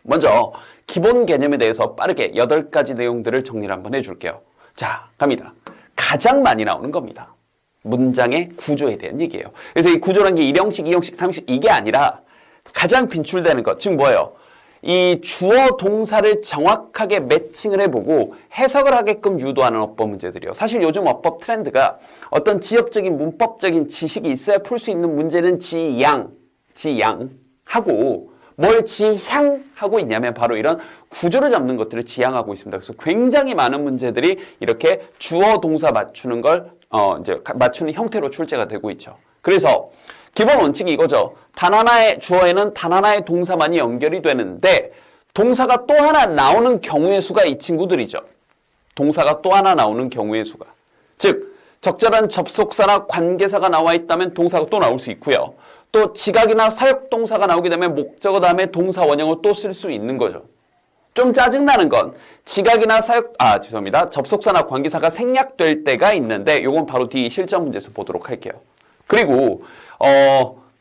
먼저 기본 개념에 대해서 빠르게 8가지 내용들을 정리를 한번 해줄게요. 자, 갑니다. 가장 많이 나오는 겁니다. 문장의 구조에 대한 얘기예요. 그래서 이 구조라는 게 1형식, 2형식, 3형식 이게 아니라 가장 빈출되는 것, 즉 뭐예요? 이 주어 동사를 정확하게 매칭을 해보고 해석을 하게끔 유도하는 어법 문제들이요. 사실 요즘 어법 트렌드가 어떤 지역적인 문법적인 지식이 있어야 풀 수 있는 문제는 지양하고 뭘 지향하고 있냐면 바로 이런 구조를 잡는 것들을 지향하고 있습니다. 그래서 굉장히 많은 문제들이 이렇게 주어 동사 맞추는 걸 이제 맞추는 형태로 출제가 되고 있죠. 그래서 기본 원칙이 이거죠. 단 하나의 주어에는 단 하나의 동사만이 연결이 되는데 동사가 또 하나 나오는 경우의 수가 이 친구들이죠. 동사가 또 하나 나오는 경우의 수가. 즉 적절한 접속사나 관계사가 나와 있다면 동사가 또 나올 수 있고요. 또 지각이나 사역동사가 나오게 되면 목적어 다음에 동사 원형을 또 쓸 수 있는 거죠. 좀 짜증나는 건 지각이나 접속사나 관계사가 생략될 때가 있는데 요건 바로 뒤 실전 문제에서 보도록 할게요. 그리고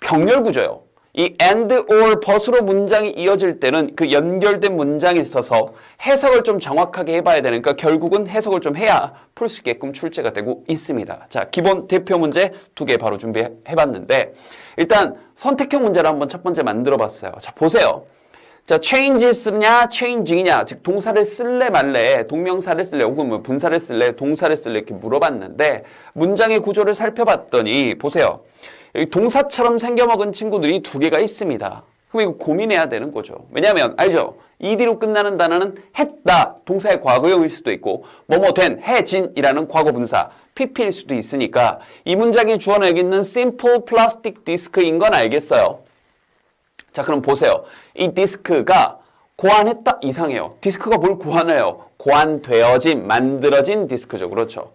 병렬 구조요. 이 and, or, but으로 문장이 이어질 때는 그 연결된 문장에 있어서 해석을 좀 정확하게 해봐야 되니까 결국은 해석을 좀 해야 풀 수 있게끔 출제가 되고 있습니다. 자, 기본 대표 문제 2개 바로 준비해봤는데 일단 선택형 문제를 한번 첫 번째 만들어봤어요. 자, 보세요. 자, change 쓰냐, changing이냐, 즉 동사를 쓸래 말래, 동명사를 쓸래, 혹은 뭐 분사를 쓸래, 동사를 쓸래 이렇게 물어봤는데 문장의 구조를 살펴봤더니 보세요. 여기 동사처럼 생겨먹은 친구들이 2개가 있습니다. 그럼 이거 고민해야 되는 거죠. 왜냐하면 알죠? ed로 끝나는 단어는 했다, 동사의 과거형일 수도 있고 뭐뭐 된, 해진이라는 과거분사, pp일 수도 있으니까 이 문장의 주어는 여기 있는 simple plastic disk인 건 알겠어요. 자, 그럼 보세요. 이 디스크가 고안했다? 이상해요. 디스크가 뭘 고안해요? 고안되어진, 만들어진 디스크죠. 그렇죠.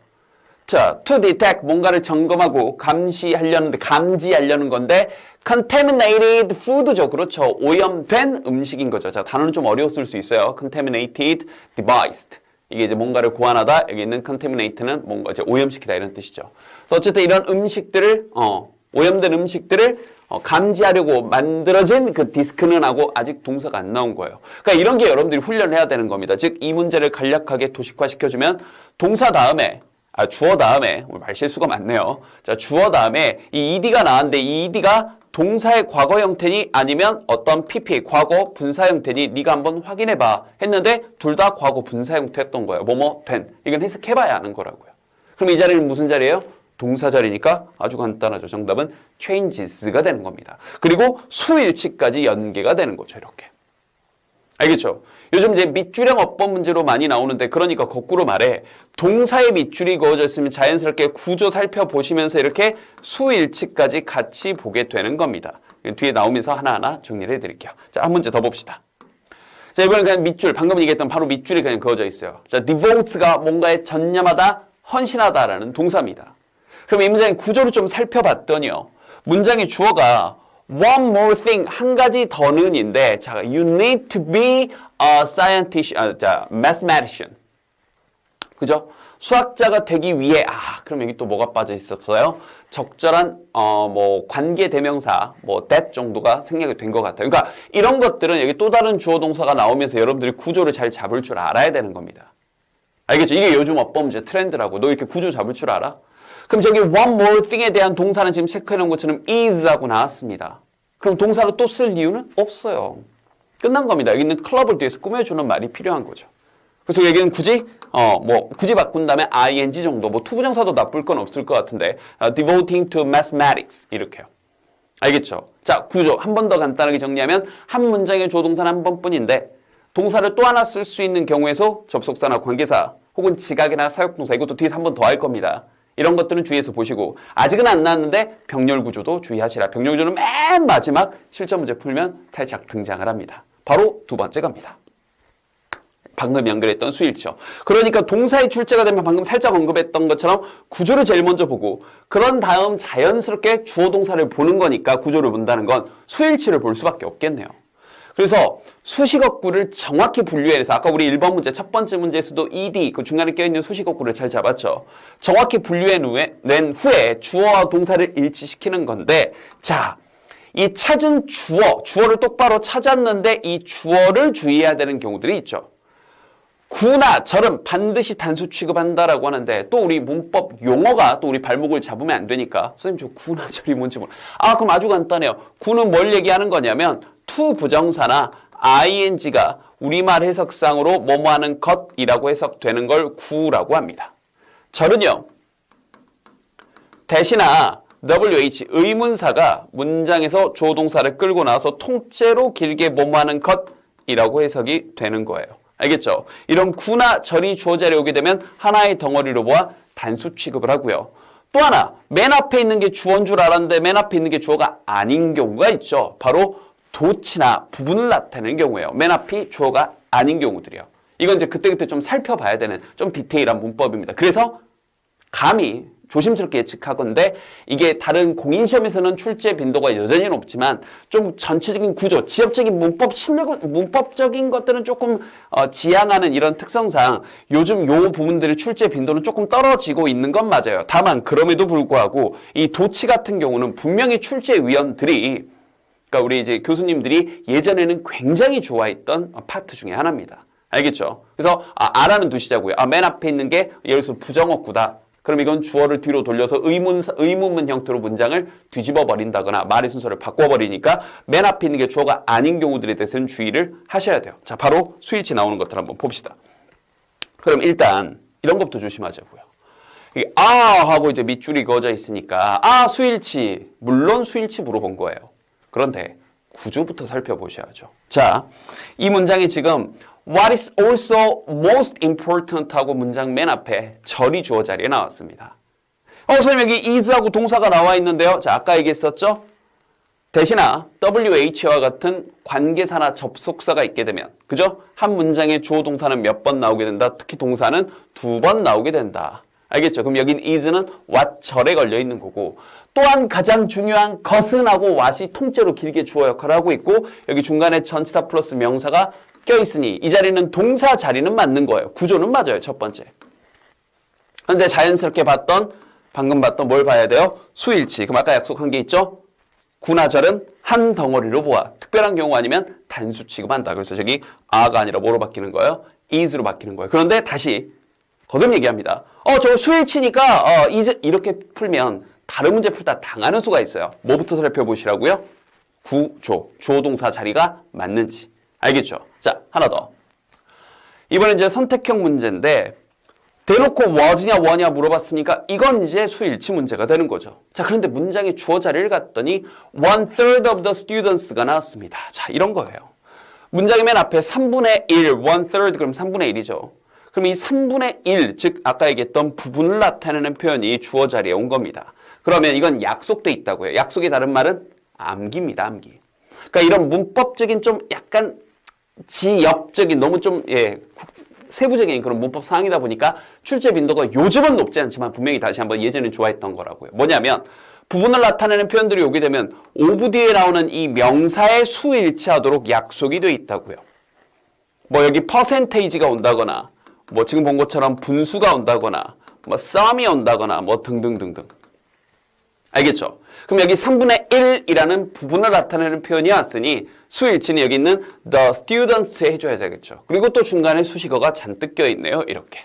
자, to detect, 뭔가를 점검하고 감지하려는 건데 contaminated food죠. 그렇죠. 오염된 음식인 거죠. 자, 단어는 좀 어려웠을 수 있어요. contaminated device. 이게 이제 뭔가를 고안하다, 여기 있는 contaminate는 뭔가 이제 오염시키다 이런 뜻이죠. 그래서 어쨌든 이런 음식들을, 오염된 음식들을 감지하려고 만들어진 그 디스크는 하고 아직 동사가 안 나온 거예요. 그러니까 이런 게 여러분들이 훈련을 해야 되는 겁니다. 즉, 이 문제를 간략하게 도식화시켜주면 동사 다음에, 주어 다음에, 말 실수가 많네요. 자, 주어 다음에 이 ed가 나왔는데 이 ed가 동사의 과거 형태니 아니면 어떤 pp, 과거 분사 형태니 네가 한번 확인해봐 했는데 둘 다 과거 분사 형태였던 거예요. 뭐뭐 된. 이건 해석해봐야 아는 거라고요. 그럼 이 자리는 무슨 자리예요? 동사 자리니까 아주 간단하죠. 정답은 changes가 되는 겁니다. 그리고 수일치까지 연계가 되는 거죠. 이렇게. 알겠죠? 요즘 이제 밑줄형 어법 문제로 많이 나오는데 그러니까 거꾸로 말해 동사의 밑줄이 그어져 있으면 자연스럽게 구조 살펴보시면서 이렇게 수일치까지 같이 보게 되는 겁니다. 뒤에 나오면서 하나하나 정리를 해드릴게요. 자, 한 문제 더 봅시다. 자, 이번엔 그냥 밑줄, 방금 얘기했던 바로 밑줄이 그냥 그어져 있어요. 자, devotes가 뭔가에 전념하다, 헌신하다라는 동사입니다. 그럼 이 문장의 구조를 좀 살펴봤더니요. 문장의 주어가 one more thing, 한 가지 더는인데, 자, you need to be a scientist, mathematician. 그죠? 수학자가 되기 위해, 그럼 여기 또 뭐가 빠져 있었어요? 적절한, 관계 대명사, that 정도가 생략이 된 것 같아요. 그러니까 이런 것들은 여기 또 다른 주어 동사가 나오면서 여러분들이 구조를 잘 잡을 줄 알아야 되는 겁니다. 알겠죠? 이게 요즘 어법 문제 트렌드라고. 너 이렇게 구조 잡을 줄 알아? 그럼 저기 one more thing에 대한 동사는 지금 체크해 놓은 것처럼 is하고 나왔습니다. 그럼 동사로 또 쓸 이유는 없어요. 끝난 겁니다. 여기는 클럽을 뒤에서 꾸며주는 말이 필요한 거죠. 그래서 여기는 굳이 굳이 바꾼다면 ing 정도, 투부정사도 나쁠 건 없을 것 같은데 devoting to mathematics 이렇게요. 알겠죠? 자, 구조 한 번 더 간단하게 정리하면 한 문장의 조동사는 한 번뿐인데 동사를 또 하나 쓸 수 있는 경우에서 접속사나 관계사 혹은 지각이나 사역동사 이것도 뒤에서 한 번 더 할 겁니다. 이런 것들은 주의해서 보시고 아직은 안 나왔는데 병렬 구조도 주의하시라. 병렬 구조는 맨 마지막 실전 문제 풀면 살짝 등장을 합니다. 바로 두 번째 갑니다. 방금 연결했던 수일치요. 그러니까 동사의 출제가 되면 방금 살짝 언급했던 것처럼 구조를 제일 먼저 보고 그런 다음 자연스럽게 주어 동사를 보는 거니까 구조를 본다는 건 수일치를 볼 수밖에 없겠네요. 그래서 수식어구를 정확히 분류해서 아까 우리 1번 문제 첫 번째 문제에서도 ed 그 중간에 껴있는 수식어구를 잘 잡았죠. 정확히 분류해낸 후에 주어와 동사를 일치시키는 건데 자, 이 찾은 주어를 똑바로 찾았는데 이 주어를 주의해야 되는 경우들이 있죠. 구나 절은 반드시 단수 취급한다라고 하는데 또 우리 문법 용어가 또 우리 발목을 잡으면 안 되니까 선생님 저 구나 절이 뭔지 몰라. 그럼 아주 간단해요. 구는 뭘 얘기하는 거냐면 to 부정사나 ing가 우리말 해석상으로 뭐뭐 하는 것이라고 해석되는 걸 구라고 합니다. 절은요. 대신아 WH 의문사가 문장에서 주어동사를 끌고 나와서 통째로 길게 뭐뭐 하는 것이라고 해석이 되는 거예요. 알겠죠? 이런 구나 절이 주어 자리에 오게 되면 하나의 덩어리로 모아 단수 취급을 하고요. 또 하나 맨 앞에 있는 게 주어인 줄 알았는데 맨 앞에 있는 게 주어가 아닌 경우가 있죠. 바로 도치나 부분을 나타내는 경우예요. 맨 앞이 주어가 아닌 경우들이요. 이건 이제 그때그때 좀 살펴봐야 되는 좀 디테일한 문법입니다. 그래서 감히 조심스럽게 예측하건데 이게 다른 공인시험에서는 출제 빈도가 여전히 높지만 좀 전체적인 구조, 지엽적인 문법 실력은 문법적인 것들은 조금 지향하는 이런 특성상 요즘 요 부분들의 출제 빈도는 조금 떨어지고 있는 건 맞아요. 다만 그럼에도 불구하고 이 도치 같은 경우는 분명히 출제위원들이 그러니까 우리 이제 교수님들이 예전에는 굉장히 좋아했던 파트 중에 하나입니다. 알겠죠? 그래서 아라는 두시자고요. 맨 앞에 있는 게 예를 들어서 부정어구다. 그럼 이건 주어를 뒤로 돌려서 의문문 형태로 문장을 뒤집어 버린다거나 말의 순서를 바꿔버리니까 맨 앞에 있는 게 주어가 아닌 경우들에 대해서는 주의를 하셔야 돼요. 자, 바로 수일치 나오는 것들 한번 봅시다. 그럼 일단 이런 것부터 조심하자고요. 하고 이제 밑줄이 그어져 있으니까 수일치. 물론 수일치 물어본 거예요. 그런데 구조부터 살펴보셔야죠. 자, 이 문장이 지금 What is also most important 하고 문장 맨 앞에 절이 주어 자리에 나왔습니다. 선생님 여기 is하고 동사가 나와 있는데요. 자, 아까 얘기했었죠? 대신아 WH와 같은 관계사나 접속사가 있게 되면 그죠? 한 문장의 주어 동사는 몇 번 나오게 된다. 특히 동사는 2번 나오게 된다. 알겠죠? 그럼 여긴 is는 what 절에 걸려 있는 거고 또한 가장 중요한 것은 하고 what이 통째로 길게 주어 역할을 하고 있고 여기 중간에 전치사 플러스 명사가 껴있으니 이 자리는 동사 자리는 맞는 거예요. 구조는 맞아요. 첫 번째. 그런데 자연스럽게 방금 봤던 뭘 봐야 돼요? 수일치. 그럼 아까 약속한 게 있죠? 구나 절은 한 덩어리로 모아. 특별한 경우 아니면 단수 취급한다. 그래서 저기 아가 아니라 뭐로 바뀌는 거예요? is로 바뀌는 거예요. 그런데 다시 거듭 얘기합니다. 저 수일치니까 is 이렇게 풀면 다른 문제 풀다 당하는 수가 있어요. 뭐부터 살펴보시라고요? 구조, 주어동사 자리가 맞는지. 알겠죠? 자, 하나 더. 이번엔 이제 선택형 문제인데 대놓고 was냐 were냐 물어봤으니까 이건 이제 수일치 문제가 되는 거죠. 자, 그런데 문장의 주어 자리를 갔더니 1/3 of the students가 나왔습니다. 자, 이런 거예요. 문장의 맨 앞에 3분의 1, 1/3 그럼 3분의 1이죠. 그럼 이 3분의 1, 즉 아까 얘기했던 부분을 나타내는 표현이 주어 자리에 온 겁니다. 그러면 이건 약속돼 있다고요. 약속의 다른 말은 암기입니다. 암기. 그러니까 이런 문법적인 좀 약간 지역적인 너무 좀 세부적인 그런 문법 사항이다 보니까 출제 빈도가 요즘은 높지 않지만 분명히 다시 한번 예전엔 좋아했던 거라고요. 뭐냐면 부분을 나타내는 표현들이 오게 되면 오브 뒤에 나오는 이 명사의 수일치하도록 약속이 되어 있다고요. 뭐 여기 퍼센테이지가 온다거나 뭐 지금 본 것처럼 분수가 온다거나 뭐 썸이 온다거나 뭐 등등등등. 알겠죠? 그럼 여기 3분의 1이라는 부분을 나타내는 표현이 왔으니 수일치는 여기 있는 the students에 해줘야 되겠죠. 그리고 또 중간에 수식어가 잔뜩 껴있네요. 이렇게.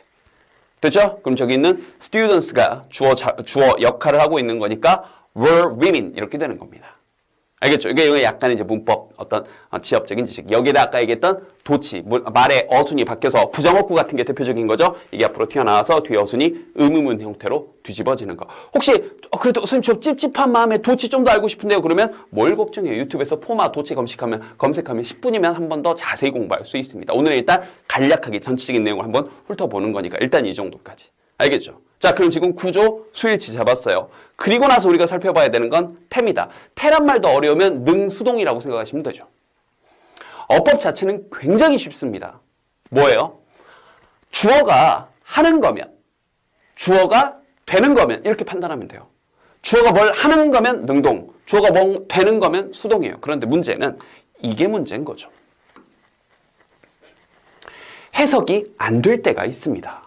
됐죠? 그럼 저기 있는 students가 주어 역할을 하고 있는 거니까 were women 이렇게 되는 겁니다. 알겠죠? 이게 약간 이제 문법 어떤 지엽적인 지식. 여기에다 아까 얘기했던 도치, 말의 어순이 바뀌어서 부정어구 같은 게 대표적인 거죠. 이게 앞으로 튀어나와서 뒤에 어순이 의문문 형태로 뒤집어지는 거. 혹시 그래도 선생님 저 찝찝한 마음에 도치 좀 더 알고 싶은데요. 그러면 뭘 걱정해요. 유튜브에서 포마 도치 검색하면 10분이면 한 번 더 자세히 공부할 수 있습니다. 오늘은 일단 간략하게 전체적인 내용을 한번 훑어보는 거니까 일단 이 정도까지. 알겠죠? 자, 그럼 지금 구조, 수일치 잡았어요. 그리고 나서 우리가 살펴봐야 되는 건 태입니다. 태란 말도 어려우면 능수동이라고 생각하시면 되죠. 어법 자체는 굉장히 쉽습니다. 뭐예요? 주어가 하는 거면, 주어가 되는 거면 이렇게 판단하면 돼요. 주어가 뭘 하는 거면 능동, 주어가 뭐 되는 거면 수동이에요. 그런데 문제는 이게 문제인 거죠. 해석이 안 될 때가 있습니다.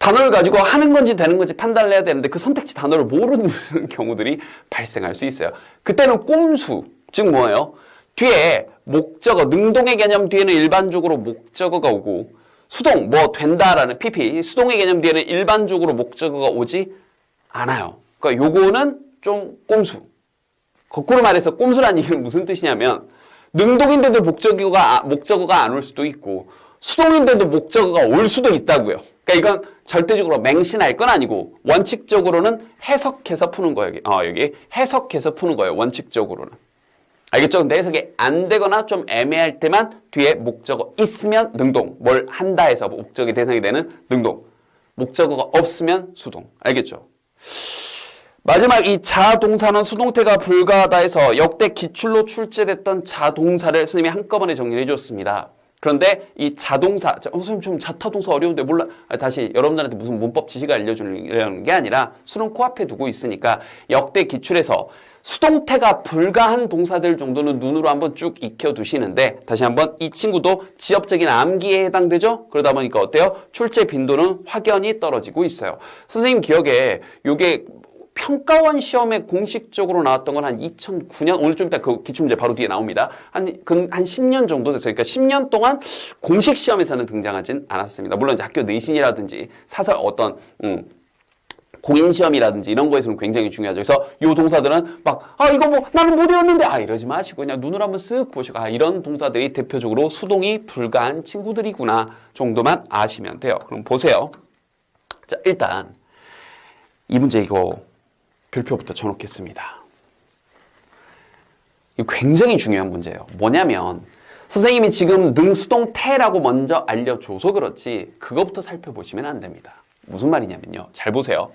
단어를 가지고 하는 건지 되는 건지 판단을 해야 되는데 그 선택지 단어를 모르는 경우들이 발생할 수 있어요. 그때는 꼼수, 즉 뭐예요? 뒤에 목적어, 능동의 개념 뒤에는 일반적으로 목적어가 오고 수동, 뭐 된다라는 PP, 수동의 개념 뒤에는 일반적으로 목적어가 오지 않아요. 그러니까 요거는 좀 꼼수. 거꾸로 말해서 꼼수라는 얘기는 무슨 뜻이냐면 능동인데도 목적어가 안 올 수도 있고 수동인데도 목적어가 올 수도 있다고요. 그러니까 이건 절대적으로 맹신할 건 아니고 원칙적으로는 해석해서 푸는 거예요. 여기 해석해서 푸는 거예요. 원칙적으로는. 알겠죠? 근데 해석이 안 되거나 좀 애매할 때만 뒤에 목적어 있으면 능동, 뭘 한다 해서 목적이 대상이 되는 능동, 목적어가 없으면 수동. 알겠죠? 마지막 이 자동사는 수동태가 불가하다 해서 역대 기출로 출제됐던 자동사를 선생님이 한꺼번에 정리를 해줬습니다. 그런데 이 자동사, 선생님 좀 자타동사 어려운데 몰라. 다시 여러분들한테 무슨 문법 지식을 알려주려는 게 아니라 수능 코앞에 두고 있으니까 역대 기출에서 수동태가 불가한 동사들 정도는 눈으로 한번 쭉 익혀두시는데 다시 한번 이 친구도 지엽적인 암기에 해당되죠? 그러다 보니까 어때요? 출제 빈도는 확연히 떨어지고 있어요. 선생님 기억에 요게 평가원 시험에 공식적으로 나왔던 건 한 2009년, 오늘 좀 이따 그 기출문제 바로 뒤에 나옵니다. 한 10년 정도 됐어요. 그러니까 10년 동안 공식 시험에서는 등장하진 않았습니다. 물론 이제 학교 내신이라든지 사설 어떤, 공인시험이라든지 이런 거에서는 굉장히 중요하죠. 그래서 요 동사들은 막, 이거 뭐, 나는 못 외웠는데, 이러지 마시고 그냥 눈으로 한번 쓱 보시고, 이런 동사들이 대표적으로 수동이 불가한 친구들이구나 정도만 아시면 돼요. 그럼 보세요. 자, 일단, 이 문제 이거 별표부터 쳐놓겠습니다. 이거 굉장히 중요한 문제예요. 뭐냐면 선생님이 지금 능수동태라고 먼저 알려줘서 그렇지 그거부터 살펴보시면 안 됩니다. 무슨 말이냐면요. 잘 보세요.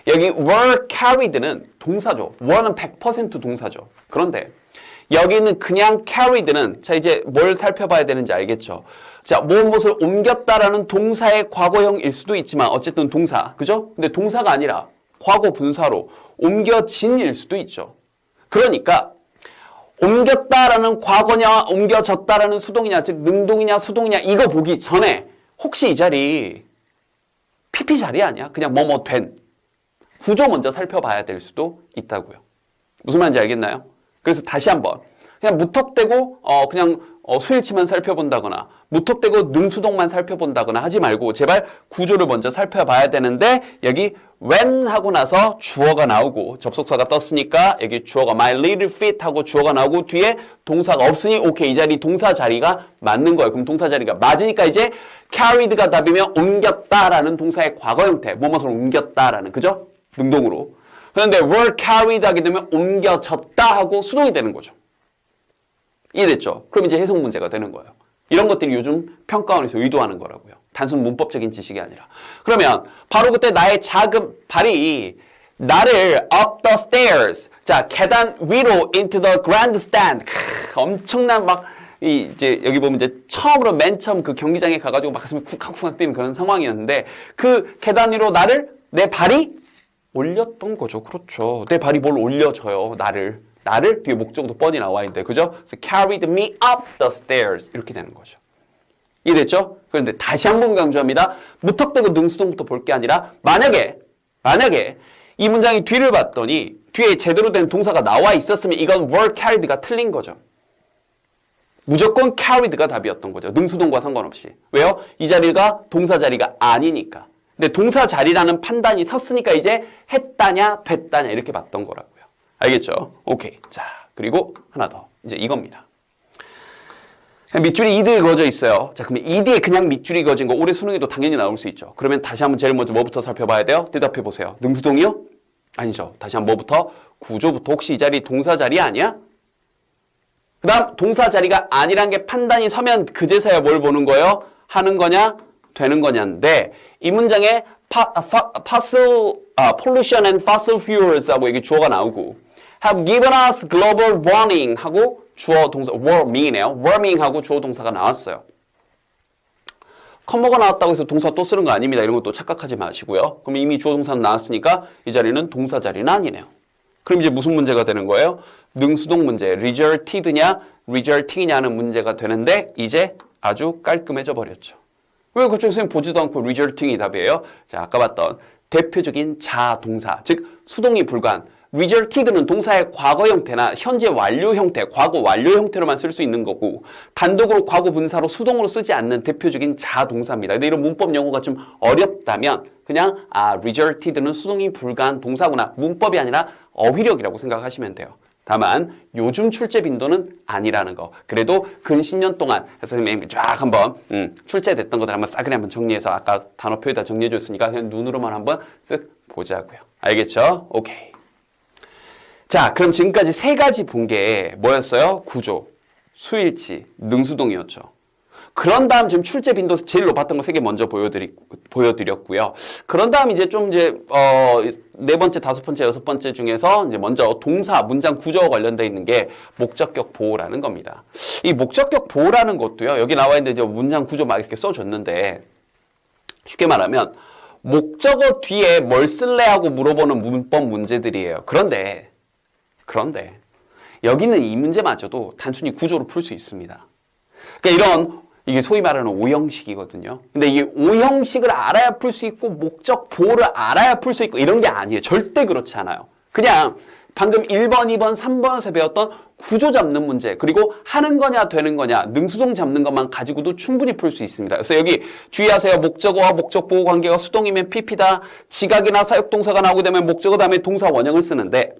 여기 were carried는 동사죠. were는 100% 동사죠. 그런데 여기는 그냥 carried는 자 이제 뭘 살펴봐야 되는지 알겠죠? 자, 무엇을 옮겼다라는 동사의 과거형일 수도 있지만 어쨌든 동사, 그죠? 근데 동사가 아니라 과거 분사로 옮겨진일 수도 있죠. 그러니까 옮겼다라는 과거냐 옮겨졌다라는 수동이냐 즉 능동이냐 수동이냐 이거 보기 전에 혹시 이 자리 PP 자리 아니야? 그냥 뭐뭐 된 구조 먼저 살펴봐야 될 수도 있다고요. 무슨 말인지 알겠나요? 그래서 다시 한번 그냥 무턱대고 그냥 수일치만 살펴본다거나 무턱대고 능수동만 살펴본다거나 하지 말고 제발 구조를 먼저 살펴봐야 되는데 여기 when 하고 나서 주어가 나오고 접속사가 떴으니까 여기 주어가 my little feet 하고 주어가 나오고 뒤에 동사가 없으니 오케이 이 자리 동사 자리가 맞는 거예요. 그럼 동사 자리가 맞으니까 이제 carried가 답이면 옮겼다라는 동사의 과거 형태 뭐뭇을 옮겼다라는 그죠? 능동으로. 그런데 were carried 하게 되면 옮겨졌다 하고 수동이 되는 거죠. 이해됐죠? 그럼 이제 해석 문제가 되는 거예요. 이런 것들이 요즘 평가원에서 의도하는 거라고요. 단순 문법적인 지식이 아니라. 그러면 바로 그때 나의 작은 발이 나를 up the stairs, 자 계단 위로 into the grandstand, 엄청난 막 이제 여기 보면 이제 처음으로 맨 처음 그 경기장에 가가지고 막 가슴이 쿵쾅쿵쾅 뛰는 그런 상황이었는데 그 계단 위로 내 발이 올렸던 거죠. 그렇죠. 내 발이 뭘 올려줘요. 나를 뒤에 목적도 뻔히 나와 있는데 그죠? So carried me up the stairs 이렇게 되는 거죠. 이해됐죠? 그런데 다시 한번 강조합니다. 무턱대고 능수동부터 볼 게 아니라 만약에 이 문장의 뒤를 봤더니 뒤에 제대로 된 동사가 나와 있었으면 이건 were carried가 틀린 거죠. 무조건 carried가 답이었던 거죠. 능수동과 상관없이. 왜요? 이 자리가 동사 자리가 아니니까. 근데 동사 자리라는 판단이 섰으니까 이제 했다냐 됐다냐 이렇게 봤던 거라고요. 알겠죠? 오케이. 자, 그리고 하나 더. 이제 이겁니다. 밑줄이 ED에 그어져 있어요. 자, 그러면 ED에 그냥 밑줄이 그어진 거 올해 수능에도 당연히 나올 수 있죠. 그러면 다시 한번 제일 먼저 뭐부터 살펴봐야 돼요? 대답해 보세요. 능수동이요? 아니죠. 다시 한번 뭐부터? 구조부터. 혹시 이 자리 동사 자리 아니야? 그 다음 동사 자리가 아니란 게 판단이 서면 그제서야 뭘 보는 거예요? 하는 거냐? 되는 거냐인데 이 문장에 pollution and fossil fuels 하고 여기 주어가 나오고 have given us global warming 하고 주어 동사 warming이네요. warming 하고 주어 동사가 나왔어요. 컴머가 나왔다고 해서 동사 또 쓰는 거 아닙니다. 이런 것도 착각하지 마시고요. 그럼 이미 주어 동사는 나왔으니까 이 자리는 동사 자리는 아니네요. 그럼 이제 무슨 문제가 되는 거예요? 능수동 문제. resulted냐 resulting이냐는 문제가 되는데 이제 아주 깔끔해져 버렸죠. 왜 갑자기 선생님 보지도 않고 resulting이 답이에요? 자, 아까 봤던 대표적인 자동사, 즉 수동이 불가한 resulted는 동사의 과거 형태나 현재 완료 형태, 과거 완료 형태로만 쓸 수 있는 거고 단독으로 과거 분사로 수동으로 쓰지 않는 대표적인 자동사입니다. 근데 이런 문법 용어가 좀 어렵다면 그냥 resulted는 수동이 불가한 동사구나. 문법이 아니라 어휘력이라고 생각하시면 돼요. 다만 요즘 출제 빈도는 아니라는 거. 그래도 근 10년 동안 선생님이 쫙 한번 출제됐던 것들 한번 싸그리 한번 정리해서 아까 단어표에다 정리해 줬으니까 그냥 눈으로만 한번 쓱 보자고요. 알겠죠? 오케이. 자, 그럼 지금까지 세 가지 본 게 뭐였어요? 구조, 수일치, 능수동이었죠. 그런 다음 지금 출제 빈도 제일 높았던 거 세 개 먼저 보여드렸고요. 그런 다음 이제 좀 네 번째, 다섯 번째, 여섯 번째 중에서 이제 먼저 동사, 문장 구조와 관련돼 있는 게 목적격 보호라는 겁니다. 이 목적격 보호라는 것도요. 여기 나와 있는데 이제 문장 구조 막 이렇게 써줬는데 쉽게 말하면 목적어 뒤에 뭘 쓸래 하고 물어보는 문법 문제들이에요. 그런데 여기는 이 문제마저도 단순히 구조로 풀 수 있습니다. 그러니까 이게 소위 말하는 오형식이거든요. 근데 이 오형식을 알아야 풀 수 있고 목적 보호를 알아야 풀 수 있고 이런 게 아니에요. 절대 그렇지 않아요. 그냥 방금 1번, 2번, 3번에서 배웠던 구조 잡는 문제 그리고 하는 거냐 되는 거냐 능수동 잡는 것만 가지고도 충분히 풀 수 있습니다. 그래서 여기 주의하세요. 목적어와 목적 보호 관계가 수동이면 PP다. 지각이나 사역동사가 나오게 되면 목적어 다음에 동사 원형을 쓰는데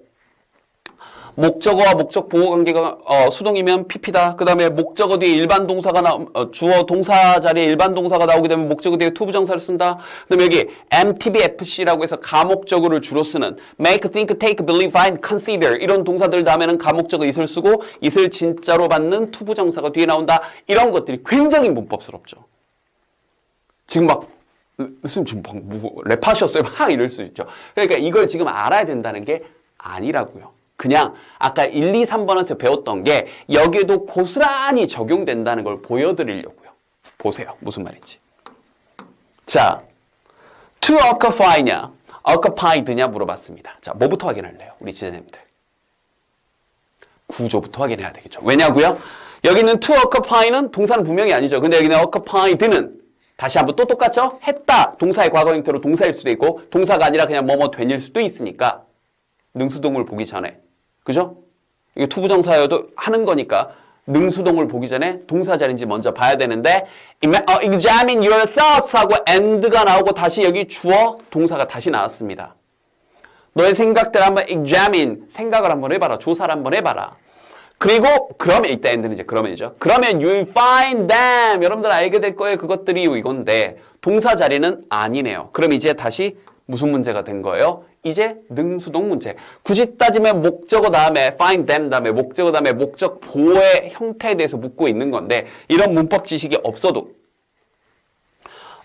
목적어와 목적 보호 관계가 수동이면 PP다. 그 다음에 목적어 뒤에 일반 동사가 주어 동사 자리에 일반 동사가 나오게 되면 목적어 뒤에 투부정사를 쓴다. 그 다음에 여기 MTBFC라고 해서 가목적어를 주로 쓰는 make, think, take, believe, find, consider 이런 동사들 다음에는 가목적어 is를 쓰고 is를 진짜로 받는 투부정사가 뒤에 나온다. 이런 것들이 굉장히 문법스럽죠. 지금 막 무슨 지금 뭐 랩하셨어요? 막 이럴 수 있죠. 그러니까 이걸 지금 알아야 된다는 게 아니라고요. 그냥 아까 1, 2, 3번에서 배웠던 게 여기에도 고스란히 적용된다는 걸 보여드리려고요. 보세요. 무슨 말인지. 자, to occupy냐, occupied냐 물어봤습니다. 자, 뭐부터 확인할래요? 우리 지자님들. 구조부터 확인해야 되겠죠. 왜냐고요? 여기는 to occupy는 동사는 분명히 아니죠. 근데 여기는 occupied는 다시 한번 또 똑같죠? 했다. 동사의 과거 형태로 동사일 수도 있고 동사가 아니라 그냥 뭐뭐 된일 수도 있으니까 능수동을 보기 전에 그죠? 이게 투부정사여도 하는 거니까 능수동을 보기 전에 동사 자리인지 먼저 봐야 되는데 examine your thoughts 하고 and가 나오고 다시 여기 주어 동사가 다시 나왔습니다. 너의 생각들 한번 examine 생각을 한번 해봐라. 조사를 한번 해봐라. 그리고 그러면 이따 and는 이제 그러면이죠. 그러면 you'll find them 여러분들 알게 될 거예요. 그것들이 이건데 동사 자리는 아니네요. 그럼 이제 다시 무슨 문제가 된 거예요? 이제 능수동 문제. 굳이 따지면 목적어 다음에 find them 다음에 목적어 다음에 목적 보호의 형태에 대해서 묻고 있는 건데 이런 문법 지식이 없어도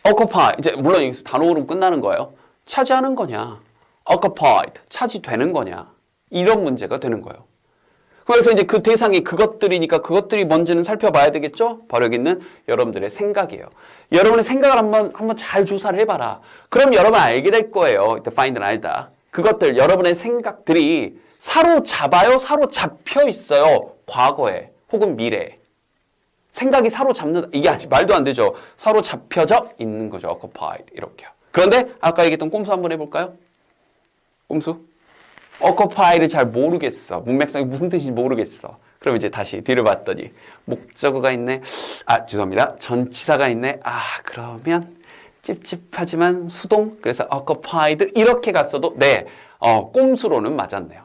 occupy 이제 물론 여기서 단어로 끝나는 거예요. 차지하는 거냐? occupied 차지되는 거냐? 이런 문제가 되는 거예요. 그래서 이제 그 대상이 그것들이니까 그것들이 뭔지는 살펴봐야 되겠죠? 바로 여기 있는 여러분들의 생각이에요. 여러분의 생각을 한번 잘 조사를 해봐라. 그럼 여러분 알게 될 거예요. 이때 find는 알다. 그것들 여러분의 생각들이 사로잡아요? 사로잡혀 있어요? 과거에 혹은 미래에. 생각이 사로잡는다. 이게 아직 말도 안 되죠. 사로잡혀져 있는 거죠. occupied 이렇게요. 그런데 아까 얘기했던 꼼수 한번 해볼까요? 꼼수? occupy를 잘 모르겠어. 문맥상이 무슨 뜻인지 모르겠어. 그럼 이제 다시 뒤를 봤더니 목적어가 있네. 죄송합니다. 전치사가 있네. 그러면 찝찝하지만 수동. 그래서 occupied 이렇게 갔어도 네, 꼼수로는 맞았네요.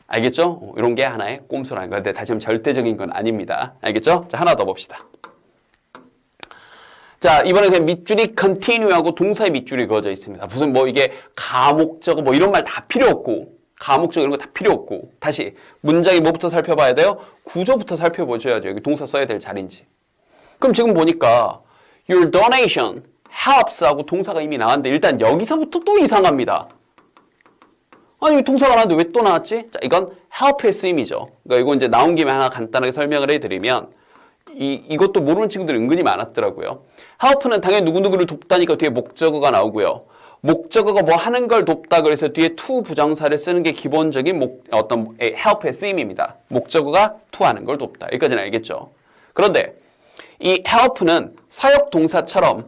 알겠죠? 이런 게 하나의 꼼수라는 거. 근데 다시 한번 절대적인 건 아닙니다. 알겠죠? 자, 하나 더 봅시다. 자, 이번에 그냥 밑줄이 continue하고 동사의 밑줄이 그어져 있습니다. 무슨 뭐 이게 가목적어 뭐 이런 말 다 필요 없고 가목적 이런 거 다 필요 없고 다시 문장이 뭐부터 살펴봐야 돼요? 구조부터 살펴보셔야죠. 여기 동사 써야 될 자리인지. 그럼 지금 보니까 your donation helps 하고 동사가 이미 나왔는데 일단 여기서부터 또 이상합니다. 아니 동사가 나왔는데 왜 또 나왔지? 자, 이건 help의 쓰임이죠. 그러니까 이거 이제 나온 김에 하나 간단하게 설명을 해드리면 이것도 모르는 친구들이 은근히 많았더라고요. help는 당연히 누구누구를 돕다니까 뒤에 목적어가 나오고요. 목적어가 뭐 하는 걸 돕다 그래서 뒤에 to 부정사를 쓰는 게 기본적인 어떤 help의 쓰임입니다. 목적어가 to 하는 걸 돕다. 여기까지는 알겠죠? 그런데 이 help는 사역 동사처럼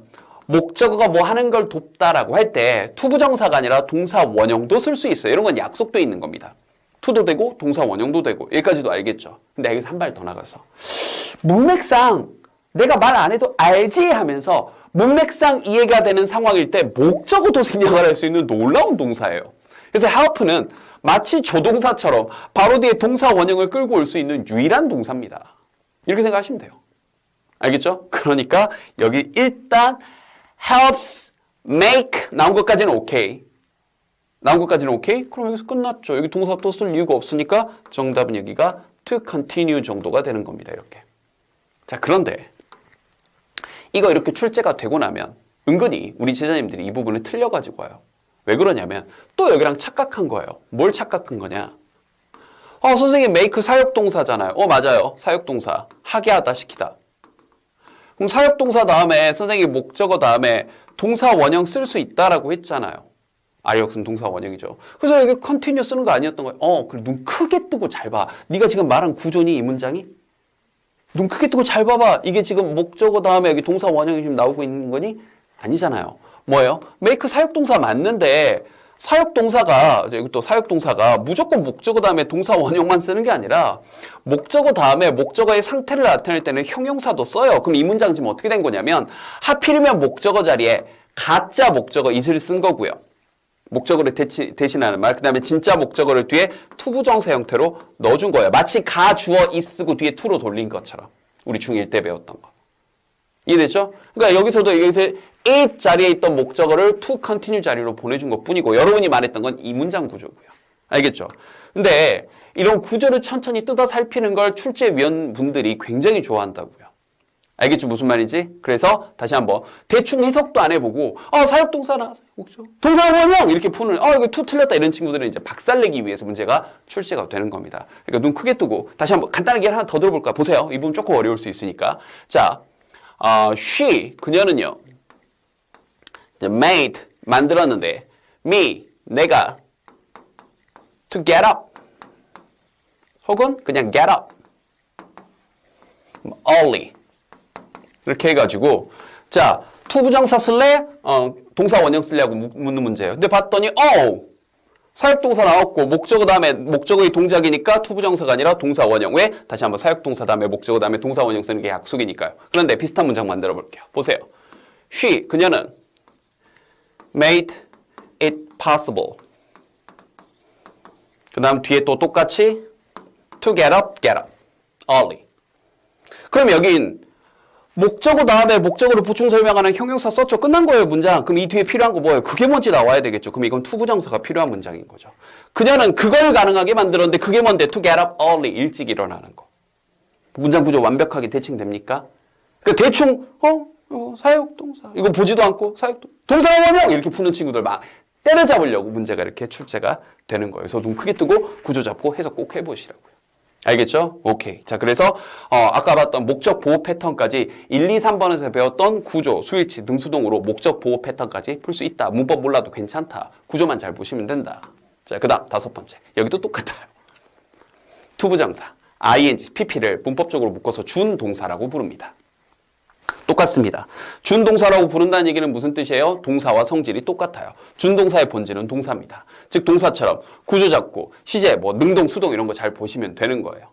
목적어가 뭐 하는 걸 돕다라고 할 때 투부정사가 아니라 동사 원형도 쓸 수 있어요. 이런 건 약속돼 있는 겁니다. 투도 되고 동사 원형도 되고 여기까지도 알겠죠. 근데 여기서 한 발 더 나가서 문맥상 내가 말 안 해도 알지 하면서 문맥상 이해가 되는 상황일 때 목적어도 생략을 할 수 있는 놀라운 동사예요. 그래서 help는 마치 조동사처럼 바로 뒤에 동사 원형을 끌고 올 수 있는 유일한 동사입니다. 이렇게 생각하시면 돼요. 알겠죠? 그러니까 여기 일단 helps make 나온 것까지는 오케이. 나온 것까지는 오케이? 그럼 여기서 끝났죠. 여기 동사 또 쓸 이유가 없으니까 정답은 여기가 to continue 정도가 되는 겁니다. 이렇게. 자, 그런데 이거 이렇게 출제가 되고 나면 은근히 우리 제자님들이 이 부분을 틀려가지고 와요. 왜 그러냐면 또 여기랑 착각한 거예요. 뭘 착각한 거냐? 선생님 make 사역동사잖아요. 맞아요. 사역동사. 하게 하다 시키다. 그럼 사역동사 다음에 선생님 목적어 다음에 동사 원형 쓸 수 있다라고 했잖아요. 알역으면 동사 원형이죠. 그래서 여기 continue 쓰는 거 아니었던 거예요. 그래 눈 크게 뜨고 잘 봐. 네가 지금 말한 구조니 이 문장이? 눈 크게 뜨고 잘 봐봐. 이게 지금 목적어 다음에 여기 동사 원형이 지금 나오고 있는 거니? 아니잖아요. 뭐예요? make 사역동사 맞는데 사역동사가 여기 또 사역동사가 무조건 목적어 다음에 동사 원형만 쓰는 게 아니라 목적어 다음에 목적어의 상태를 나타낼 때는 형용사도 써요. 그럼 이 문장 지금 어떻게 된 거냐면 하필이면 목적어 자리에 가짜 목적어 is를 쓴 거고요. 목적어를 대신하는 말, 그 다음에 진짜 목적어를 뒤에 투부정사 형태로 넣어준 거예요. 마치 가, 주어, is 쓰고 뒤에 to로 돌린 것처럼 우리 중1 때 배웠던 거. 이해됐죠? 그러니까 여기서도 it 자리에 있던 목적어를 to continue 자리로 보내준 것 뿐이고 여러분이 말했던 건 이 문장 구조고요. 알겠죠? 근데 이런 구조를 천천히 뜯어 살피는 걸 출제위원분들이 굉장히 좋아한다고요. 알겠죠? 무슨 말인지? 그래서 다시 한번 대충 해석도 안 해보고 사역동사 나왔어요. 동사 원형 이렇게 푸는 이거 to 틀렸다 이런 친구들은 이제 박살내기 위해서 문제가 출제가 되는 겁니다. 그러니까 눈 크게 뜨고 다시 한번 간단하게 하나 더 들어볼까? 보세요. 이 부분 조금 어려울 수 있으니까. 자, she 그녀는요. made 만들었는데 me 내가 to get up 혹은 그냥 get up early 이렇게 해가지고 자 투부정사 쓸래? 동사 원형 쓸래하고 묻는 문제예요. 근데 봤더니 사역동사 나왔고 목적어 다음에 목적어의 동작이니까 투부정사가 아니라 동사 원형. 왜? 다시 한번 사역동사 다음에 목적어 다음에 동사 원형 쓰는 게 약속이니까요. 그런데 비슷한 문장 만들어 볼게요. 보세요. she 그녀는 made it possible. 그 다음 뒤에 또 똑같이 to get up early. 그럼 여긴 목적어 다음에 목적어를 보충 설명하는 형용사 썼죠. 끝난 거예요, 문장. 그럼 이 뒤에 필요한 거 뭐예요? 그게 뭔지 나와야 되겠죠. 그럼 이건 투부정사가 필요한 문장인 거죠. 그녀는 그걸 가능하게 만들었는데 그게 뭔데? To get up early. 일찍 일어나는 거. 문장 구조 완벽하게 대칭됩니까? 그러니까 대충 사역동사. 이거 보지도 않고 동사 원형 이렇게 푸는 친구들 막 때려잡으려고 문제가 이렇게 출제가 되는 거예요. 그래서 눈 크게 뜨고 구조 잡고 해석 꼭 해보시라고요. 알겠죠? 오케이. 자, 그래서 아까 봤던 목적 보호 패턴까지 1, 2, 3번에서 배웠던 구조, 수일치, 능수동으로 목적 보호 패턴까지 풀 수 있다. 문법 몰라도 괜찮다. 구조만 잘 보시면 된다. 자, 그 다음 5번째. 여기도 똑같아요. 투부정사, ing, pp를 문법적으로 묶어서 준동사라고 부릅니다. 똑같습니다. 준동사라고 부른다는 얘기는 무슨 뜻이에요? 동사와 성질이 똑같아요. 준동사의 본질은 동사입니다. 즉 동사처럼 구조 잡고 시제, 능동, 수동 이런 거 잘 보시면 되는 거예요.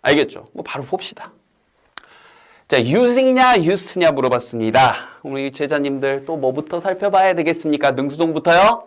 알겠죠? 바로 봅시다. 자, using냐, used냐 물어봤습니다. 우리 제자님들 또 뭐부터 살펴봐야 되겠습니까? 능수동부터요?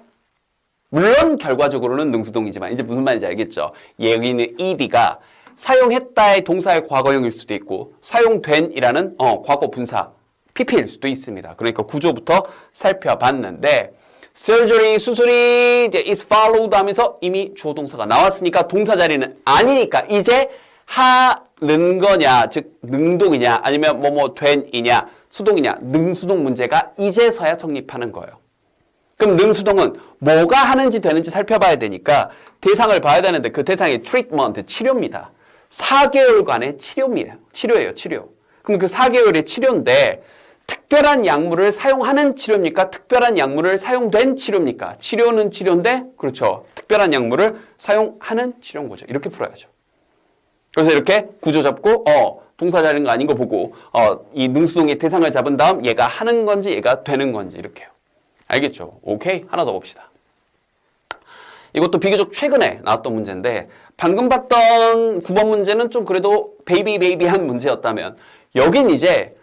물론 결과적으로는 능수동이지만 이제 무슨 말인지 알겠죠? 여기는 ed가 사용했다의 동사의 과거형일 수도 있고 사용된이라는 과거 분사 pp일 수도 있습니다. 그러니까 구조부터 살펴봤는데 surgery 수술이 이제 is followed 하면서 이미 주어 동사가 나왔으니까 동사 자리는 아니니까 이제 하는 거냐 즉 능동이냐 아니면 된이냐 수동이냐 능수동 문제가 이제서야 성립하는 거예요. 그럼 능수동은 뭐가 하는지 되는지 살펴봐야 되니까 대상을 봐야 되는데 그 대상이 treatment 치료입니다. 4개월간의 치료예요. 치료. 그럼 그 4개월의 치료인데 특별한 약물을 사용하는 치료입니까? 특별한 약물을 사용된 치료입니까? 치료는 치료인데 그렇죠. 특별한 약물을 사용하는 치료인 거죠. 이렇게 풀어야죠. 그래서 이렇게 구조 잡고 동사 자리인 거 아닌 거 보고 이 능수동의 대상을 잡은 다음 얘가 하는 건지 얘가 되는 건지 이렇게요. 알겠죠? 오케이. 하나 더 봅시다. 이것도 비교적 최근에 나왔던 문제인데 방금 봤던 9번 문제는 좀 그래도 베이비한 문제였다면 여긴 이제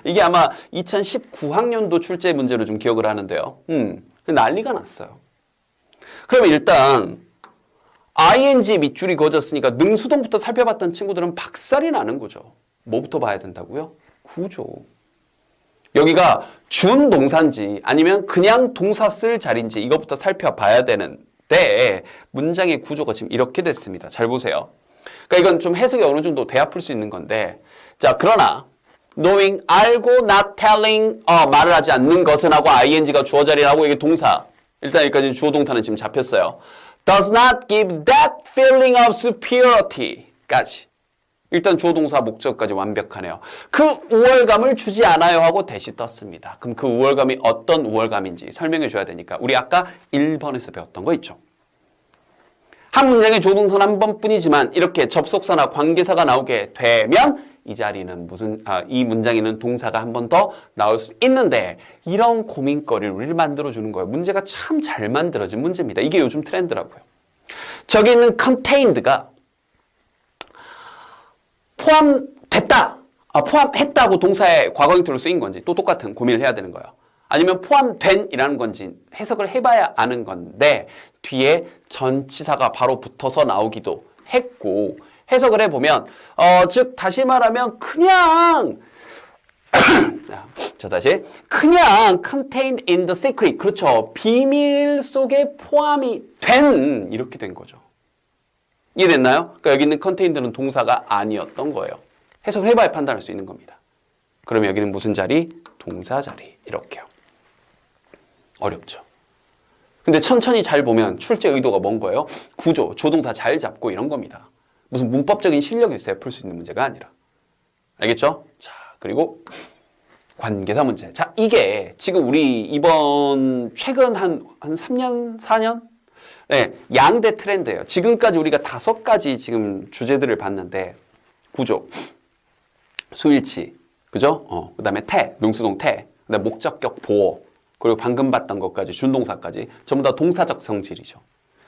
이게 아마 2019학년도 출제 문제로 좀 기억을 하는데요. 난리가 났어요. 그러면 일단 ing 밑줄이 그어졌으니까 능수동부터 살펴봤던 친구들은 박살이 나는 거죠. 뭐부터 봐야 된다고요? 구조. 여기가 준동사인지 아니면 그냥 동사 쓸 자리인지 이것부터 살펴봐야 되는데 문장의 구조가 지금 이렇게 됐습니다. 잘 보세요. 그러니까 이건 좀 해석이 어느 정도 돼야 풀 수 있는 건데 자 그러나 knowing 알고 not telling 말을 하지 않는 것은 하고 ing가 주어 자리를 하고 이게 동사 일단 여기까지 주어 동사는 지금 잡혔어요. does not give that feeling of superiority까지 일단 주어 동사 목적까지 완벽하네요. 그 우월감을 주지 않아요 하고 대시 떴습니다. 그럼 그 우월감이 어떤 우월감인지 설명해 줘야 되니까 우리 아까 1번에서 배웠던 거 있죠. 한 문장에 주어 동사는 한 번뿐이지만 이렇게 접속사나 관계사가 나오게 되면 이 자리는 이 문장에는 동사가 한 번 더 나올 수 있는데 이런 고민거리를 우리를 만들어주는 거예요. 문제가 참 잘 만들어진 문제입니다. 이게 요즘 트렌드라고요. 저기 있는 contained가 포함됐다, 포함했다고 동사의 과거 형태로 쓰인 건지 또 똑같은 고민을 해야 되는 거예요. 아니면 포함된이라는 건지 해석을 해봐야 아는 건데 뒤에 전치사가 바로 붙어서 나오기도 했고 해석을 해보면 즉 다시 말하면 그냥 자 다시 그냥 contained in the secret 그렇죠. 비밀 속에 포함이 된 이렇게 된 거죠. 이해됐나요? 그러니까 여기 있는 contained는 동사가 아니었던 거예요. 해석을 해봐야 판단할 수 있는 겁니다. 그러면 여기는 무슨 자리? 동사 자리 이렇게요. 어렵죠. 근데 천천히 잘 보면 출제 의도가 뭔 거예요? 구조, 조동사 잘 잡고 이런 겁니다. 무슨 문법적인 실력이 있어야 풀 수 있는 문제가 아니라. 알겠죠? 자, 그리고 관계사 문제. 자, 이게 지금 우리 이번 최근 한 3년, 4년? 네, 양대 트렌드예요. 지금까지 우리가 5가지 지금 주제들을 봤는데 구조, 수일치, 그죠? 그 다음에 태, 능수동 태, 그다음에 목적격 보어, 그리고 방금 봤던 것까지 준동사까지 전부 다 동사적 성질이죠.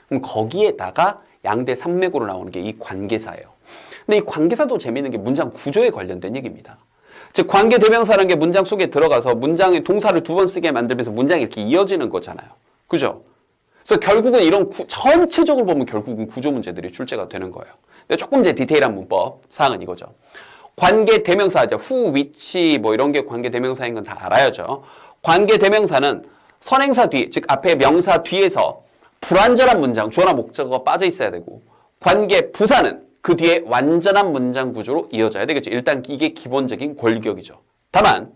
그럼 거기에다가 양대 산맥으로 나오는 게 이 관계사예요. 근데 이 관계사도 재미있는 게 문장 구조에 관련된 얘기입니다. 즉 관계 대명사라는 게 문장 속에 들어가서 문장의 동사를 2번 쓰게 만들면서 문장이 이렇게 이어지는 거잖아요. 그죠? 그래서 결국은 이런 전체적으로 보면 결국은 구조 문제들이 출제가 되는 거예요. 근데 조금 이제 디테일한 문법 사항은 이거죠. 관계 대명사죠. who, which 뭐 이런 게 관계 대명사인 건 다 알아야죠. 관계 대명사는 선행사 뒤, 즉 앞에 명사 뒤에서 불완전한 문장, 주어나 목적어가 빠져 있어야 되고 관계 부사는 그 뒤에 완전한 문장 구조로 이어져야 되겠죠. 일단 이게 기본적인 권리격이죠. 다만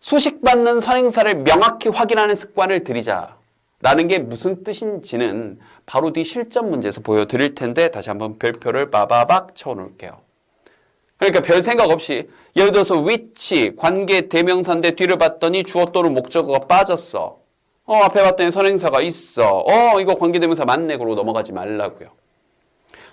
수식받는 선행사를 명확히 확인하는 습관을 들이자라는 게 무슨 뜻인지는 바로 뒤 실전 문제에서 보여드릴 텐데 다시 한번 별표를 빠바박 쳐놓을게요. 그러니까 별 생각 없이 예를 들어서 which 관계 대명사인데 뒤를 봤더니 주어 또는 목적어가 빠졌어. 앞에 봤더니 선행사가 있어. 이거 관계 대명사 맞네. 그러고 넘어가지 말라고요.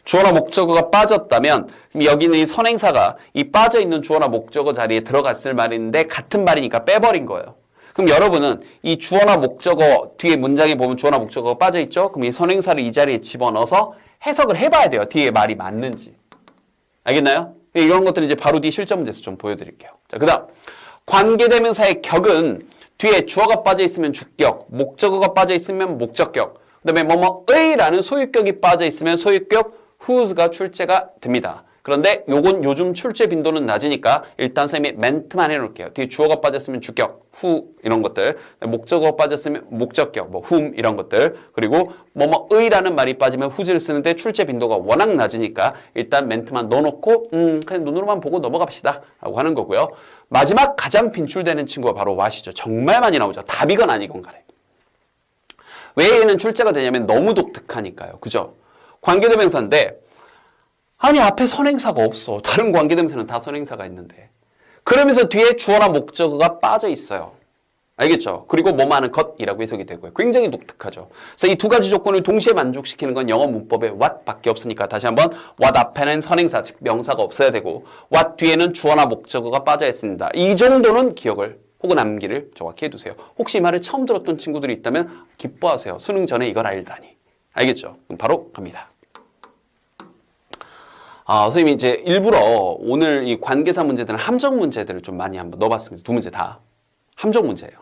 주어나 목적어가 빠졌다면 여기는 이 선행사가 이 빠져있는 주어나 목적어 자리에 들어갔을 말인데 같은 말이니까 빼버린 거예요. 그럼 여러분은 이 주어나 목적어 뒤에 문장에 보면 주어나 목적어가 빠져있죠? 그럼 이 선행사를 이 자리에 집어넣어서 해석을 해봐야 돼요. 뒤에 말이 맞는지. 알겠나요? 이런 것들은 이제 바로 뒤 실전 문제에서 좀 보여드릴게요. 자, 그 다음 관계대명사의 격은 뒤에 주어가 빠져있으면 주격, 목적어가 빠져있으면 목적격, 그 다음에 뭐뭐의라는 소유격이 빠져있으면 소유격 whose가 출제가 됩니다. 그런데 요건 요즘 출제 빈도는 낮으니까 일단 선생님이 멘트만 해놓을게요. 뒤에 주어가 빠졌으면 주격, who 이런 것들, 목적어가 빠졌으면 목적격, 뭐 whom 이런 것들, 그리고 뭐뭐의라는 말이 빠지면 whose를 쓰는데 출제 빈도가 워낙 낮으니까 일단 멘트만 넣어놓고 그냥 눈으로만 보고 넘어갑시다 라고 하는 거고요. 마지막 가장 빈출되는 친구가 바로 what이죠. 정말 많이 나오죠. 답이건 아니건 간에. 왜 얘는 출제가 되냐면 너무 독특하니까요. 그죠? 관계대명사인데 아니 앞에 선행사가 없어. 다른 관계대명사는 다 선행사가 있는데. 그러면서 뒤에 주어나 목적어가 빠져 있어요. 알겠죠? 그리고 뭐뭐하는 것이라고 해석이 되고요. 굉장히 독특하죠. 그래서 이 두 가지 조건을 동시에 만족시키는 건 영어 문법에 what밖에 없으니까 다시 한번 what 앞에는 선행사, 즉 명사가 없어야 되고 what 뒤에는 주어나 목적어가 빠져 있습니다. 이 정도는 기억을 혹은 암기를 정확히 해두세요. 혹시 이 말을 처음 들었던 친구들이 있다면 기뻐하세요. 수능 전에 이걸 알다니. 알겠죠? 그럼 바로 갑니다. 선생님이 이제 일부러 오늘 이 관계사 문제들은 함정 문제들을 좀 많이 한번 넣어봤습니다. 두 문제 다. 함정 문제예요.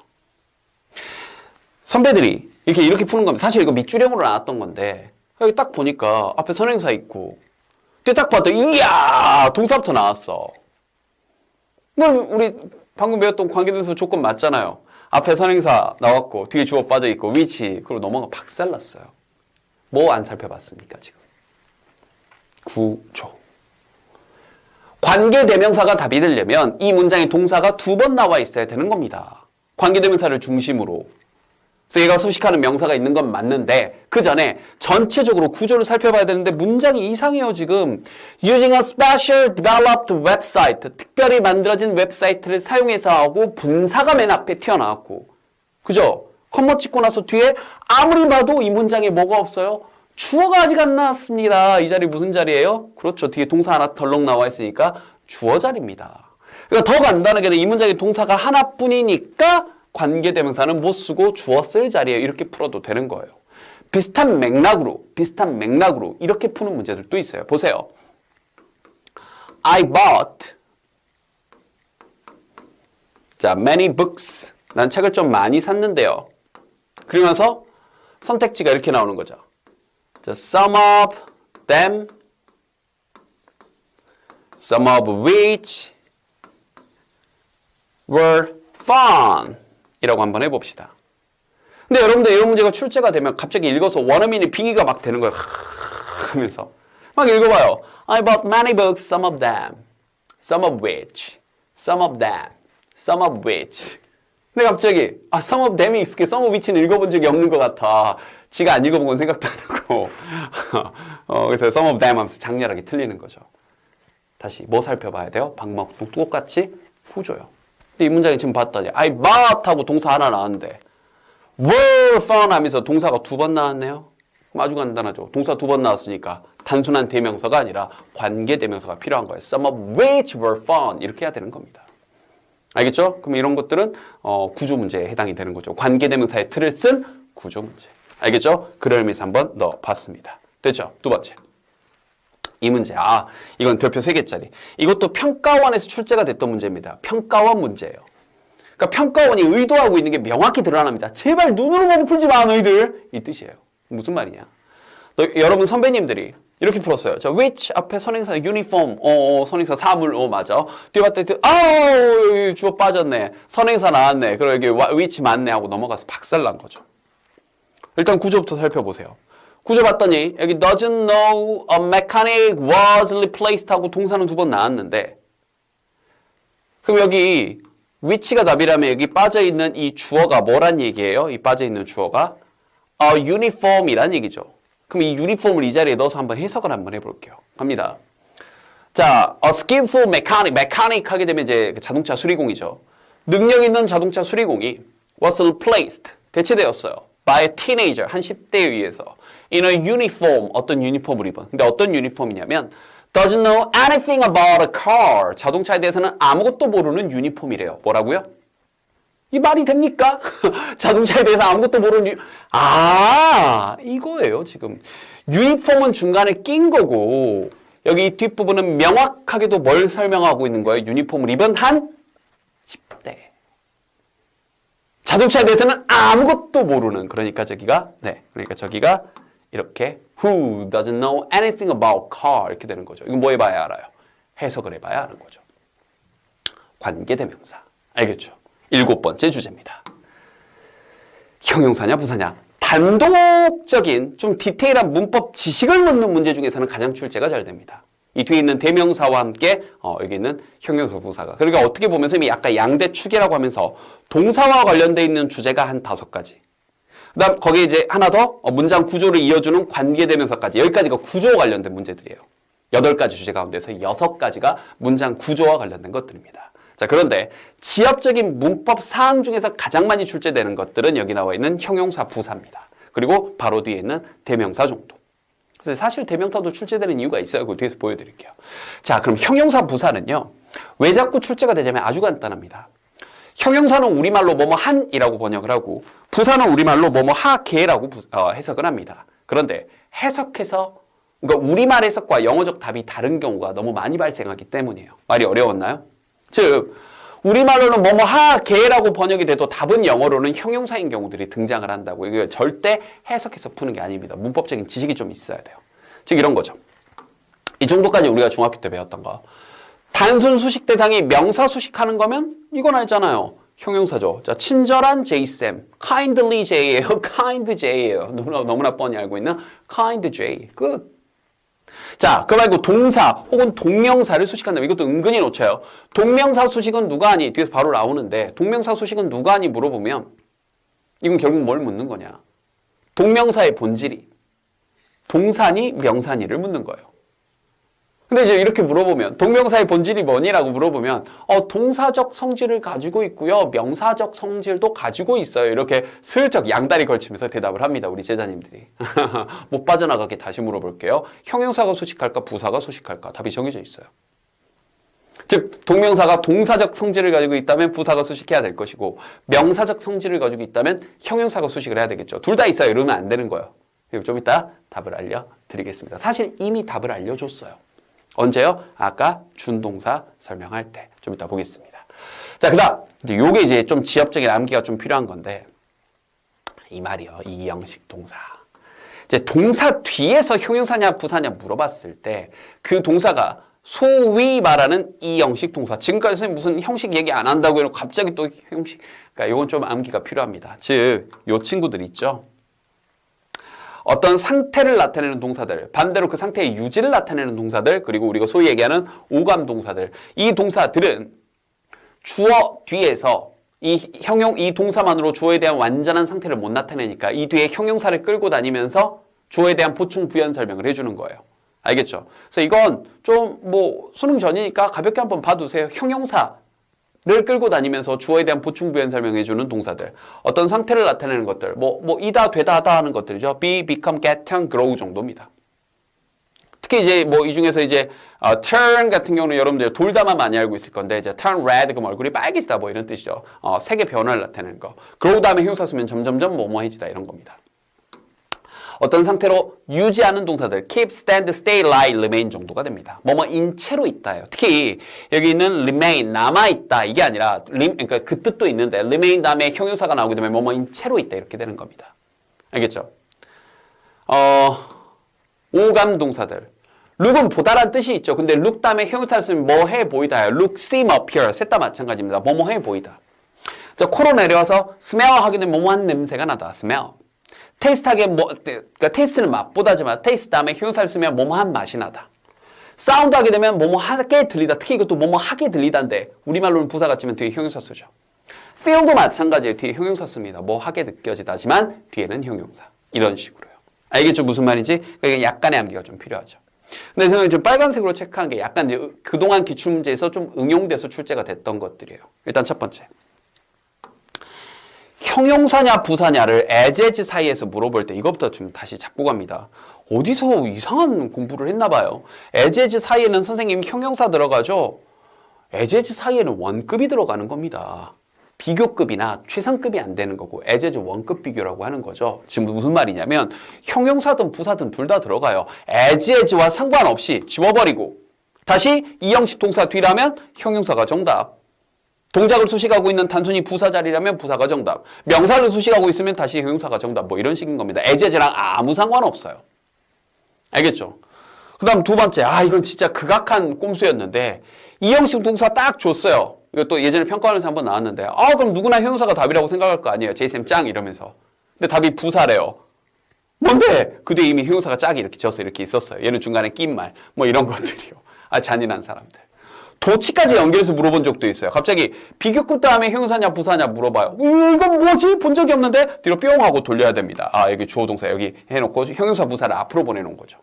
선배들이 이렇게 푸는 겁니다. 사실 이거 밑줄형으로 나왔던 건데 여기 딱 보니까 앞에 선행사 있고 뒤에 딱 봤더니 이야 동사부터 나왔어. 우리 방금 배웠던 관계대명사 조건 맞잖아요. 앞에 선행사 나왔고 뒤에 주어 빠져 있고 위치 그리고 넘어가 박살났어요. 뭐 안 살펴봤습니까 지금? 구조. 관계대명사가 답이 되려면 이 문장에 동사가 2번 나와 있어야 되는 겁니다. 관계대명사를 중심으로. 그래서 얘가 수식하는 명사가 있는 건 맞는데 그 전에 전체적으로 구조를 살펴봐야 되는데 문장이 이상해요 지금. Using a special developed website. 특별히 만들어진 웹사이트를 사용해서 하고 분사가 맨 앞에 튀어나왔고. 그죠? 컴마 찍고 나서 뒤에 아무리 봐도 이 문장에 뭐가 없어요? 주어가 아직 안 나왔습니다. 이 자리 무슨 자리예요? 그렇죠. 뒤에 동사 하나 덜렁 나와 있으니까 주어 자리입니다. 그러니까 더 간단하게 이 문장에 동사가 하나뿐이니까 관계대명사는 못 쓰고 주어 쓸 자리에 이렇게 풀어도 되는 거예요. 비슷한 맥락으로 이렇게 푸는 문제들도 있어요. 보세요. I bought many books. 난 책을 좀 많이 샀는데요. 그러면서 선택지가 이렇게 나오는 거죠. Some of them, some of which were fun 이라고 한번 해봅시다. 근데 여러분들 이런 문제가 출제가 되면 갑자기 읽어서 원어민이 빙의가 막 되는 거예요. 하면서 막 읽어봐요. I bought many books, some of them, some of which, some of them, some of which. 근데 갑자기 some of them이 익숙해. some of which는 읽어본 적이 없는 것 같아. 지가 안 읽어본 건 생각도 안 하고 그래서 some of them 하면서 장렬하게 틀리는 거죠. 다시 뭐 살펴봐야 돼요? 방법도 똑같이 구조요. 근데 이 문장에 지금 봤더니 I bought 하고 동사 하나 나왔는데 were fun 하면서 동사가 2번 나왔네요. 그럼 아주 간단하죠. 동사 2번 나왔으니까 단순한 대명사가 아니라 관계대명사가 필요한 거예요. Some of which were fun 이렇게 해야 되는 겁니다. 알겠죠? 그럼 이런 것들은 구조 문제에 해당이 되는 거죠. 관계대명사의 틀을 쓴 구조 문제. 알겠죠? 그런 의미에서 한번 넣어봤습니다. 됐죠? 두 번째. 이 문제. 이건 별표 3개짜리. 이것도 평가원에서 출제가 됐던 문제입니다. 평가원 문제예요. 그러니까 평가원이 의도하고 있는 게 명확히 드러납니다. 제발 눈으로 보고 풀지 마, 너희들. 이 뜻이에요. 무슨 말이냐? 여러분 선배님들이 이렇게 풀었어요. 자, which 앞에 선행사 uniform, 선행사 사물, 맞아. 뒤에 봤더니 주어 빠졌네. 선행사 나왔네. 그리고 여기 which 맞네 하고 넘어가서 박살난 거죠. 일단 구조부터 살펴보세요. 구조 봤더니 여기 doesn't know a mechanic was replaced 하고 동사는 2번 나왔는데 그럼 여기 which가 답이라면 여기 빠져있는 이 주어가 뭐란 얘기예요? 이 빠져있는 주어가 a uniform이란 얘기죠. 그럼 이 uniform을 이 자리에 넣어서 한번 해석을 한번 해볼게요. 갑니다. 자, a skillful mechanic 하게 되면 이제 자동차 수리공이죠. 능력 있는 자동차 수리공이 was replaced, 대체되었어요. by a teenager, 한 10대에 의해서 in a uniform, 어떤 유니폼을 입은. 근데 어떤 유니폼이냐면 doesn't know anything about a car, 자동차에 대해서는 아무것도 모르는 유니폼이래요. 뭐라고요? 이 말이 됩니까? 자동차에 대해서 아무것도 모르는 이거예요 지금. 유니폼은 중간에 낀 거고 여기 뒷부분은 명확하게도 뭘 설명하고 있는 거예요? 유니폼을 입은 한 10대. 자동차에 대해서는 아무것도 모르는. 그러니까 저기가 이렇게 who doesn't know anything about car 이렇게 되는 거죠. 이건 뭐 해봐야 알아요? 해석을 해봐야 아는 거죠. 관계대명사. 알겠죠? 7번째 주제입니다. 형용사냐 부사냐? 단독적인 좀 디테일한 문법 지식을 묻는 문제 중에서는 가장 출제가 잘 됩니다. 이 뒤에 있는 대명사와 함께 여기 있는 형용사 부사가. 그러니까 어떻게 보면 선생님이 약간 양대축이라고 하면서 동사와 관련돼 있는 주제가 한 5가지. 그다음 거기에 이제 하나 더 문장 구조를 이어주는 관계대명사까지. 여기까지가 구조와 관련된 문제들이에요. 8가지 주제 가운데서 6가지가 문장 구조와 관련된 것들입니다. 자, 그런데 지엽적인 문법 사항 중에서 가장 많이 출제되는 것들은 여기 나와 있는 형용사 부사입니다. 그리고 바로 뒤에 있는 대명사 정도. 그래서 사실 대명사도 출제되는 이유가 있어요. 그 뒤에서 보여드릴게요. 자, 그럼 형용사 부사는요. 왜 자꾸 출제가 되냐면 아주 간단합니다. 형용사는 우리말로 뭐뭐 한이라고 번역을 하고 부사는 우리말로 뭐뭐 하게라고 해석을 합니다. 그런데 해석해서 그러니까 우리말 해석과 영어적 답이 다른 경우가 너무 많이 발생하기 때문이에요. 말이 어려웠나요? 즉 우리말로는 뭐뭐 하게라고 번역이 돼도 답은 영어로는 형용사인 경우들이 등장을 한다고. 이게 절대 해석해서 푸는 게 아닙니다. 문법적인 지식이 좀 있어야 돼요. 즉 이런 거죠. 이 정도까지 우리가 중학교 때 배웠던 거. 단순 수식 대상이 명사 수식하는 거면 이건 알잖아요. 형용사죠. 자, 친절한 J쌤, kindly J예요. kind J예요. 너무나 뻔히 알고 있는 kind J. 끝. 자, 그 말고 동사 혹은 동명사를 수식한다면 이것도 은근히 놓쳐요. 동명사 수식은 누가 하니? 뒤에서 바로 나오는데 동명사 수식은 누가 하니 물어보면 이건 결국 뭘 묻는 거냐? 동명사의 본질이 동사니 명사니를 묻는 거예요. 근데 이제 이렇게 물어보면 동명사의 본질이 뭐니라고 물어보면 동사적 성질을 가지고 있고요. 명사적 성질도 가지고 있어요. 이렇게 슬쩍 양다리 걸치면서 대답을 합니다. 우리 제자님들이. 못 빠져나가게 다시 물어볼게요. 형용사가 수식할까? 부사가 수식할까? 답이 정해져 있어요. 즉 동명사가 동사적 성질을 가지고 있다면 부사가 수식해야 될 것이고 명사적 성질을 가지고 있다면 형용사가 수식을 해야 되겠죠. 둘 다 있어요. 이러면 안 되는 거예요. 좀 이따 답을 알려드리겠습니다. 사실 이미 답을 알려줬어요. 언제요? 아까 준동사 설명할 때. 좀 이따 보겠습니다. 자, 그 다음. 요게 이제 좀 지엽적인 암기가 좀 필요한 건데, 이 말이요. 이 형식 동사. 이제 동사 뒤에서 형용사냐 부사냐 물어봤을 때, 그 동사가 소위 말하는 이 형식 동사. 지금까지 선생님 무슨 형식 얘기 안 한다고 해놓고 갑자기 또 형식. 그러니까 요건 좀 암기가 필요합니다. 즉, 요 친구들 있죠? 어떤 상태를 나타내는 동사들, 반대로 그 상태의 유지를 나타내는 동사들, 그리고 우리가 소위 얘기하는 오감 동사들. 이 동사들은 주어 뒤에서 이 동사만으로 주어에 대한 완전한 상태를 못 나타내니까 이 뒤에 형용사를 끌고 다니면서 주어에 대한 보충 부연 설명을 해주는 거예요. 알겠죠? 그래서 이건 좀 수능 전이니까 가볍게 한번 봐두세요. 형용사. 를 끌고 다니면서 주어에 대한 보충 부연 설명해주는 동사들. 어떤 상태를 나타내는 것들. 이다, 되다, 하다 하는 것들이죠. be, become, get, turn, grow 정도입니다. 특히 이제 이 중에서 이제 turn 같은 경우는 여러분들 돌다만 많이 알고 있을 건데 이제 turn red 그럼 얼굴이 빨개지다 이런 뜻이죠. 색의 변화를 나타내는 거. grow 다음에 형용사 쓰면 점점점 뭐뭐해지다 이런 겁니다. 어떤 상태로 유지하는 동사들 keep, stand, stay, lie, remain 정도가 됩니다. 뭐뭐인 채로 있다예요. 특히 여기 있는 remain, 남아있다 이게 아니라 그러니까 그 뜻도 있는데 remain 다음에 형용사가 나오게 되면 뭐뭐인 채로 있다 이렇게 되는 겁니다. 알겠죠? 오감 동사들 look은 보다란 뜻이 있죠. 근데 look 다음에 형용사를 쓰면 뭐해 보이다예요. look, seem, appear 셋 다 마찬가지입니다. 뭐뭐해 보이다. 자, 코로 내려와서 smell 하게 되면 뭐뭐한 냄새가 나다. smell. 테이스트하게 그러니까 테이스트는 맛보다지만 테이스트 다음에 형용사를 쓰면 뭐뭐한 맛이 나다. 사운드 하게 되면 뭐뭐하게 들리다. 특히 이것도 뭐뭐하게 들리다인데 우리말로는 부사 같지만 뒤에 형용사 쓰죠. feel도 마찬가지예요. 뒤에 형용사 씁니다. 뭐하게 느껴지다지만 뒤에는 형용사. 이런 식으로요. 알겠죠? 무슨 말인지? 그러니까 약간의 암기가 좀 필요하죠. 근데 저는 좀 빨간색으로 체크한 게 약간 이제 그동안 기출문제에서 좀 응용돼서 출제가 됐던 것들이에요. 일단 첫 번째. 형용사냐 부사냐를 as 사이에서 물어볼 때 이것부터 좀 다시 잡고 갑니다. 어디서 이상한 공부를 했나 봐요. as 사이에는 선생님 형용사 들어가죠. as 사이에는 원급이 들어가는 겁니다. 비교급이나 최상급이 안 되는 거고 as 원급 비교라고 하는 거죠. 지금 무슨 말이냐면 형용사든 부사든 둘 다 들어가요. as와 상관없이 지워버리고 다시 이 형식 동사 뒤라면 형용사가 정답. 동작을 수식하고 있는 단순히 부사 자리라면 부사가 정답. 명사를 수식하고 있으면 다시 형용사가 정답. 이런 식인 겁니다. as랑 아무 상관없어요. 알겠죠? 그 다음 두 번째. 이건 진짜 극악한 꼼수였는데 이 형식 동사 딱 줬어요. 이것도 예전에 평가원에서 한번 나왔는데 그럼 누구나 형용사가 답이라고 생각할 거 아니에요. 제이쌤 짱 이러면서. 근데 답이 부사래요. 뭔데? 그 뒤에 이미 형용사가 짝이 이렇게 져서 이렇게 있었어요. 얘는 중간에 낀 말. 이런 것들이요. 잔인한 사람들. 도치까지 연결해서 물어본 적도 있어요. 갑자기 비교급 다음에 형용사냐 부사냐 물어봐요. 이건 뭐지? 본 적이 없는데 뒤로 뿅 하고 돌려야 됩니다. 여기 주어 동사 여기 해놓고 형용사 부사를 앞으로 보내놓은 거죠.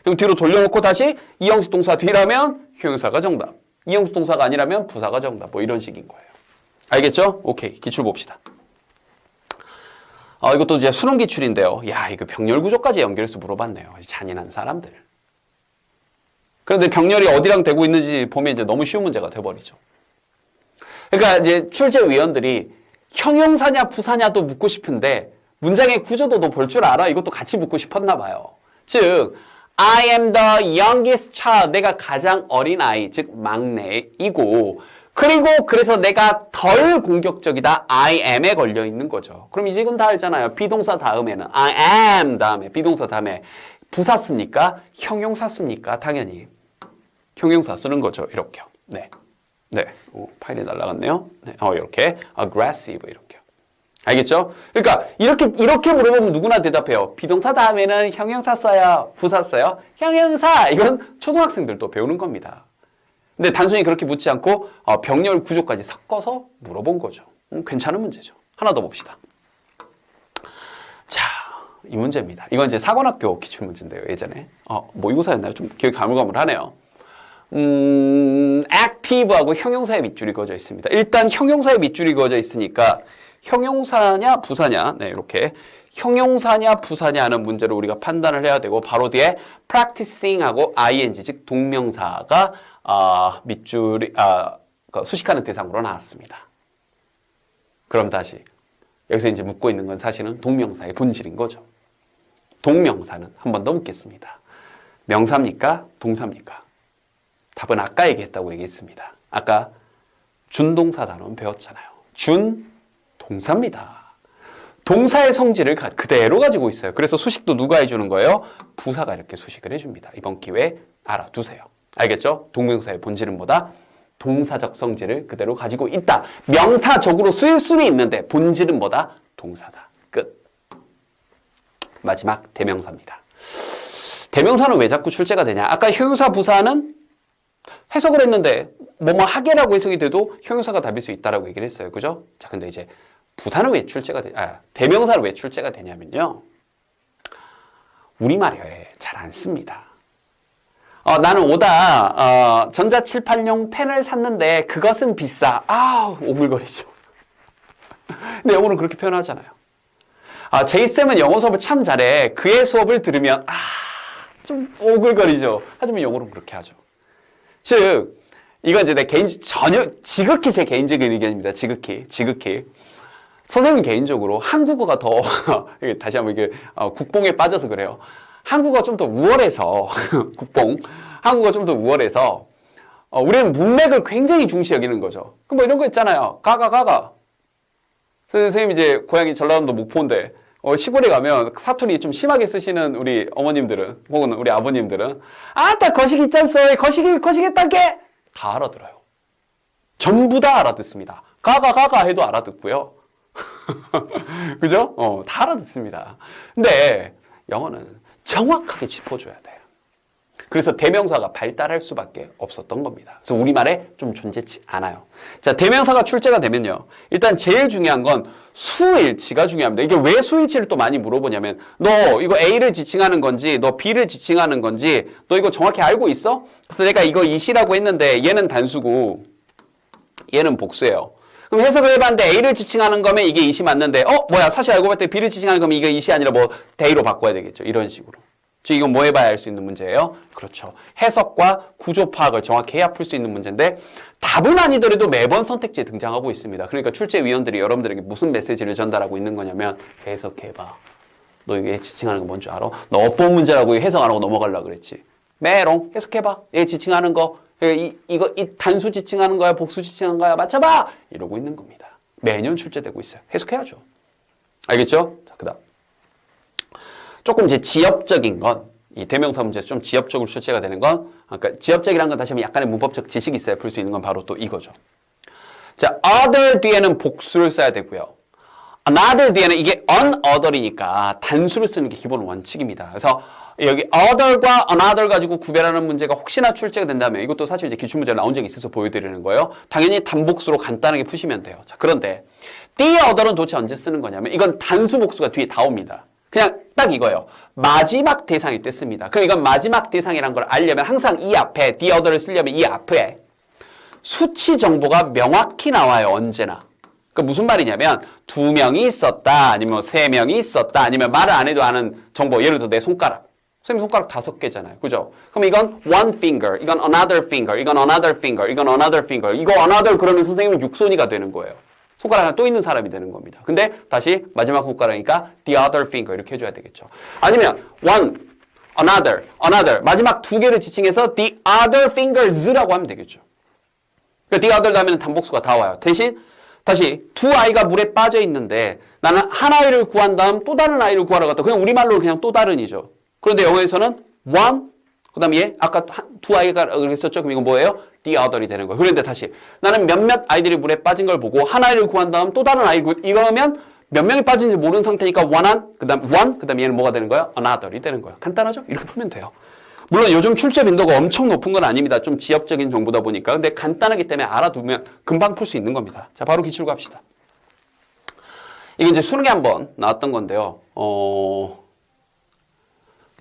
그럼 뒤로 돌려놓고 다시 이 형식 동사 뒤라면 형용사가 정답. 이형식 동사가 아니라면 부사가 정답. 뭐 이런 식인 거예요. 알겠죠? 오케이. 기출 봅시다. 이것도 이제 수능 기출인데요. 야, 이거 병렬 구조까지 연결해서 물어봤네요. 잔인한 사람들. 그런데 병렬이 어디랑 되고 있는지 보면 이제 너무 쉬운 문제가 돼버리죠. 그러니까 이제 출제위원들이 형용사냐 부사냐도 묻고 싶은데 문장의 구조도 너 볼 줄 알아? 이것도 같이 묻고 싶었나 봐요. 즉, I am the youngest child. 내가 가장 어린 아이, 즉 막내이고, 그리고 그래서 내가 덜 공격적이다. I am에 걸려 있는 거죠. 그럼 이제 이건 다 알잖아요. 비동사 다음에는 I am 다음에 비동사 다음에 부사 씁니까? 형용사 씁니까? 당연히 형용사 쓰는 거죠. 이렇게요. 네. 네. 파일이 날라갔네요. 네. 이렇게 aggressive 이렇게. 알겠죠? 그러니까 이렇게 물어보면 누구나 대답해요. 비동사 다음에는 형용사 써요? 부사 써요? 형용사! 이건 초등학생들도 배우는 겁니다. 근데 단순히 그렇게 묻지 않고 병렬 구조까지 섞어서 물어본 거죠. 괜찮은 문제죠. 하나 더 봅시다. 자, 이 문제입니다. 이건 이제 사관학교 기출 문제인데요. 예전에. 모의고사였나요? 좀 기억이 가물가물하네요. active하고 형용사의 밑줄이 그어져 있습니다. 일단 형용사의 밑줄이 그어져 있으니까 형용사냐 부사냐, 네, 이렇게 형용사냐 부사냐 하는 문제를 우리가 판단을 해야 되고 바로 뒤에 practicing하고 ing, 즉 동명사가 밑줄이 수식하는 대상으로 나왔습니다. 그럼 다시 여기서 이제 묻고 있는 건 사실은 동명사의 본질인 거죠. 동명사는 한 번 더 묻겠습니다. 명사입니까? 동사입니까? 답은 아까 얘기했다고 얘기했습니다. 아까 준동사 단원 배웠잖아요. 동사입니다. 동사의 성질을 그대로 가지고 있어요. 그래서 수식도 누가 해주는 거예요? 부사가 이렇게 수식을 해줍니다. 이번 기회에 알아두세요. 알겠죠? 동명사의 본질은 뭐다? 동사적 성질을 그대로 가지고 있다. 명사적으로 쓰일 수는 있는데 본질은 뭐다? 동사다. 끝. 마지막 대명사입니다. 대명사는 왜 자꾸 출제가 되냐? 아까 형용사 부사는 해석을 했는데 뭐뭐 하게라고 해석이 돼도 형용사가 답일 수 있다라고 얘기를 했어요. 그죠? 자, 근데 이제 부사는 왜 출제가 대명사는 왜 출제가 되냐면요. 우리말에 잘 안 씁니다. 나는 오다 전자칠판용 펜을 샀는데 그것은 비싸. 오글거리죠. 근데 영어는 그렇게 표현하잖아요. 제이쌤은 영어 수업을 참 잘해. 그의 수업을 들으면 좀 오글거리죠. 하지만 영어는 그렇게 하죠. 즉 이건 이제 내 지극히 제 개인적인 의견입니다. 지극히. 선생님 개인적으로 한국어가 더 다시 한번 이게 국뽕에 빠져서 그래요. 한국어가 좀 더 우월해서 한국어가 좀 더 우월해서 우리는 문맥을 굉장히 중시 여기는 거죠. 그럼 뭐 이런 거 있잖아요. 가가. 선생님 이제 고향이 전라남도 목포인데 시골에 가면 사투리 좀 심하게 쓰시는 우리 어머님들은 혹은 우리 아버님들은 딱 거시기 있잖소. 거시기 딴게 다 알아들어요. 전부 다 알아듣습니다. 가가 해도 알아듣고요. 그죠? 다 알아듣습니다. 근데 영어는 정확하게 짚어줘야 돼요. 그래서 대명사가 발달할 수밖에 없었던 겁니다. 그래서 우리말에 좀 존재치 않아요. 자, 대명사가 출제가 되면요. 일단 제일 중요한 건 수일치가 중요합니다. 이게 왜 수일치를 또 많이 물어보냐면 너 이거 A를 지칭하는 건지 너 B를 지칭하는 건지 너 이거 정확히 알고 있어? 그래서 내가 이거 이시라고 했는데 얘는 단수고 얘는 복수예요. 그럼 해석을 해봤는데 A를 지칭하는 거면 이게 이시 맞는데 뭐야 사실 알고 봤더니 B를 지칭하는 거면 이게 이시 아니라 뭐 대의로 바꿔야 되겠죠. 이런 식으로. 즉 이건 뭐 해봐야 알 수 있는 문제예요? 그렇죠. 해석과 구조 파악을 정확히 해야 풀 수 있는 문제인데 답은 아니더라도 매번 선택지에 등장하고 있습니다. 그러니까 출제위원들이 여러분들에게 무슨 메시지를 전달하고 있는 거냐면 해석해봐. 너 이게 지칭하는 거 뭔지 알아? 너 어법 문제라고 해석 안 하고 넘어가려고 그랬지. 메롱 해석해봐. 얘 지칭하는 거 이거 단수 지칭하는 거야? 복수 지칭하는 거야? 맞춰봐! 이러고 있는 겁니다. 매년 출제되고 있어요. 해석해야죠. 알겠죠? 자, 그 다음. 조금 이제 지엽적인 건, 이 대명사 문제에서 좀 지엽적으로 출제가 되는 건, 그러니까 지엽적이라는 건 다시 한번 약간의 문법적 지식이 있어야 풀 수 있는 건 바로 또 이거죠. 자, other 뒤에는 복수를 써야 되고요. another 뒤에는 이게 another이니까 단수를 쓰는 게 기본 원칙입니다. 그래서 여기 other과 another 가지고 구별하는 문제가 혹시나 출제가 된다면 이것도 사실 이제 기출문제가 나온 적이 있어서 보여드리는 거예요. 당연히 단복수로 간단하게 푸시면 돼요. 자, 그런데 the other은 도대체 언제 쓰는 거냐면 이건 단수 복수가 뒤에 다 옵니다. 그냥 딱 이거예요. 마지막 대상일 때 씁니다. 그럼 이건 마지막 대상이란 걸 알려면 항상 이 앞에 the other를 쓰려면 이 앞에 수치 정보가 명확히 나와요. 언제나. 그 무슨 말이냐면 2명이 있었다, 아니면 3명이 있었다, 아니면 말을 안 해도 아는 정보. 예를 들어서 내 손가락. 선생님 손가락 5개잖아요. 그죠? 그럼 이건 one finger, 이건 another finger, 이건 another finger, 이건 another finger. 이거 another 그러면 선생님은 육손이가 되는 거예요. 손가락 하나 또 있는 사람이 되는 겁니다. 근데 다시 마지막 손가락이니까 the other finger 이렇게 해줘야 되겠죠. 아니면 one, another, another. 마지막 2개를 지칭해서 the other fingers라고 하면 되겠죠. 그러니까 the other 다음에는 단복수가 다 와요. 대신 다시 2아이가 물에 빠져 있는데 나는 한 아이를 구한 다음 또 다른 아이를 구하러 갔다. 그냥 우리말로 그냥 또 다른이죠. 그런데 영어에서는 one, 그 다음에 얘 아까 2아이가 그랬었죠. 그럼 이건 뭐예요? the other이 되는 거예요. 그런데 다시 나는 몇몇 아이들이 물에 빠진 걸 보고 한 아이를 구한 다음 또 다른 아이 이거면 몇 명이 빠진지 모르는 상태니까 그 다음 얘는 뭐가 되는 거예요? another이 되는 거예요. 간단하죠? 이렇게 풀면 돼요. 물론 요즘 출제 빈도가 엄청 높은 건 아닙니다. 좀 지역적인 정보다 보니까. 근데 간단하기 때문에 알아두면 금방 풀 수 있는 겁니다. 자, 바로 기출 갑시다. 이게 이제 수능에 한번 나왔던 건데요.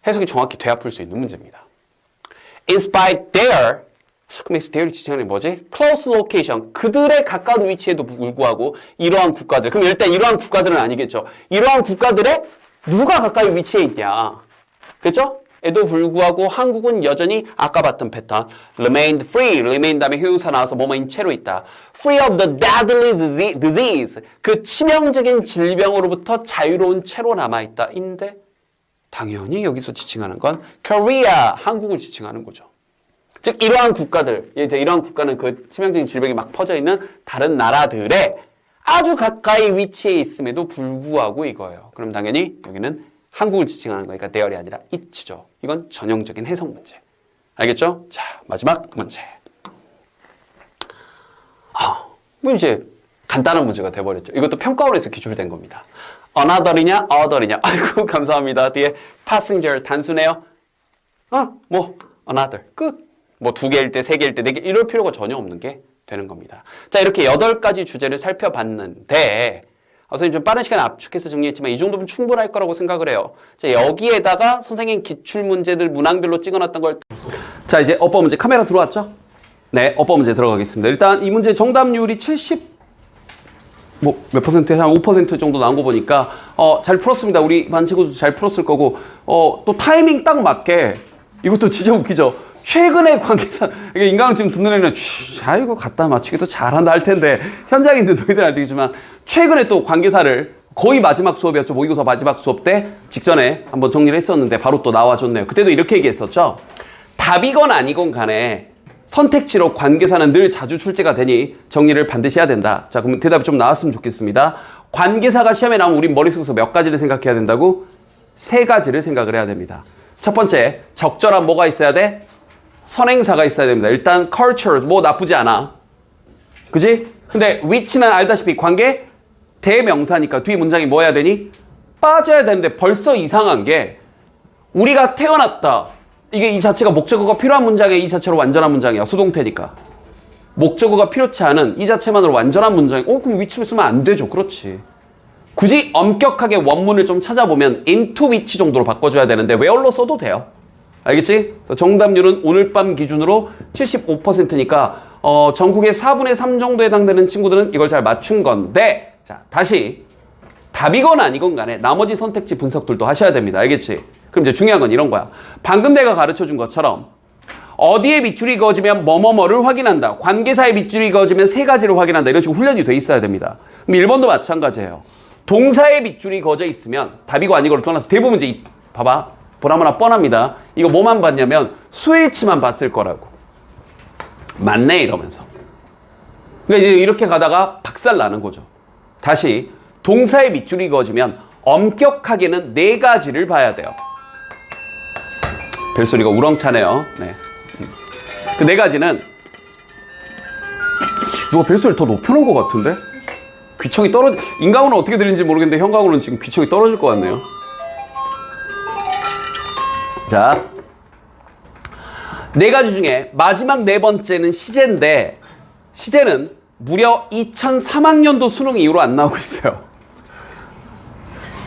해석이 정확히 돼야 풀 수 있는 문제입니다. Inspired their, 그럼 their이 지칭하는 게 뭐지? Close location, 그들의 가까운 위치에도 불구하고 이러한 국가들, 그럼 일단 이러한 국가들은 아니겠죠. 이러한 국가들의 누가 가까이 위치해 있냐. 그렇죠? 에도 불구하고 한국은 여전히 아까 봤던 패턴 remained free, remain 다음에 형용사 나와서 뭐뭐인 채로 있다. free of the deadly disease, 그 치명적인 질병으로부터 자유로운 채로 남아있다. 인데 당연히 여기서 지칭하는 건 Korea, 한국을 지칭하는 거죠. 즉 이러한 국가들, 이러한 국가는 그 치명적인 질병이 막 퍼져 있는 다른 나라들의 아주 가까이 위치해 있음에도 불구하고 이거예요. 그럼 당연히 여기는 한국을 지칭하는 거니까 there이 아니라 it죠. 이건 전형적인 해석 문제. 알겠죠? 자, 마지막 문제. 뭐 이제 간단한 문제가 돼버렸죠. 이것도 평가원에서 기출된 겁니다. another이냐, other이냐. 아이고, 감사합니다. 뒤에 passenger 단순해요. 뭐 another 끝. 뭐 2개일 때, 3개일 때, 4개 이럴 필요가 전혀 없는 게 되는 겁니다. 자, 이렇게 8가지 주제를 살펴봤는데 선생님 좀 빠른 시간에 압축해서 정리했지만 이 정도면 충분할 거라고 생각을 해요. 자, 여기에다가 선생님 기출 문제들 문항별로 찍어놨던 걸. 자, 이제 어법 문제 카메라 들어왔죠? 네, 어법 문제 들어가겠습니다. 일단 이 문제 정답률이 몇 퍼센트? 한 5% 정도 나온 거 보니까 잘 풀었습니다. 우리 반 친구도 잘 풀었을 거고 또 타이밍 딱 맞게 이것도 진짜 웃기죠. 최근에 관계사, 인강을 지금 듣는 애는 이거 갖다 맞추기도 잘한다 할 텐데 현장에 있는 너희들 알겠지만 최근에 또 관계사를 거의 마지막 수업이었죠. 모의고사 마지막 수업 때 직전에 한번 정리를 했었는데 바로 또 나와줬네요. 그때도 이렇게 얘기했었죠. 답이건 아니건 간에 선택지로 관계사는 늘 자주 출제가 되니 정리를 반드시 해야 된다. 자, 그럼 대답이 좀 나왔으면 좋겠습니다. 관계사가 시험에 나오면 우린 머릿속에서 몇 가지를 생각해야 된다고? 3가지를 생각을 해야 됩니다. 첫 번째, 적절한 뭐가 있어야 돼? 선행사가 있어야 됩니다. 일단 culture 뭐 나쁘지 않아. 그지? 근데 which는 알다시피 관계 대명사니까 뒤 문장이 뭐 해야 되니? 빠져야 되는데 벌써 이상한 게 우리가 태어났다. 이게 이 자체가 목적어가 필요한 문장에 이 자체로 완전한 문장이야. 수동태니까. 목적어가 필요치 않은 이 자체만으로 완전한 문장이 그럼 which로 쓰면 안 되죠. 그렇지. 굳이 엄격하게 원문을 좀 찾아보면 into which 정도로 바꿔줘야 되는데 where로 써도 돼요. 알겠지? 정답률은 오늘 밤 기준으로 75%니까 전국의 4분의 3 정도에 해당되는 친구들은 이걸 잘 맞춘 건데 자, 다시 답이건 아니건 간에 나머지 선택지 분석들도 하셔야 됩니다. 알겠지? 그럼 이제 중요한 건 이런 거야. 방금 내가 가르쳐준 것처럼 어디에 밑줄이 그어지면 뭐뭐뭐를 확인한다. 관계사에 밑줄이 그어지면 3가지를 확인한다. 이런 식으로 훈련이 돼 있어야 됩니다. 그럼 1번도 마찬가지예요. 동사에 밑줄이 그어져 있으면 답이고 아니고를 떠나서 대부분 이제 봐봐. 보나마나 뻔합니다. 이거 뭐만 봤냐면 수일치만 봤을 거라고. 맞네 이러면서. 그러니까 이제 이렇게 가다가 박살 나는 거죠. 다시 동사에 밑줄이 그어지면 엄격하게는 4가지를 봐야 돼요. 벨소리가 우렁차네요. 네. 그 4가지는 누가 벨소리를 더 높여놓은 것 같은데? 귀청이 인강으로는 어떻게 들리는지 모르겠는데 현강으로는 지금 귀청이 떨어질 것 같네요. 자, 4가지 중에 마지막 4번째는 시제인데 시제는 무려 2003학년도 수능 이후로 안 나오고 있어요.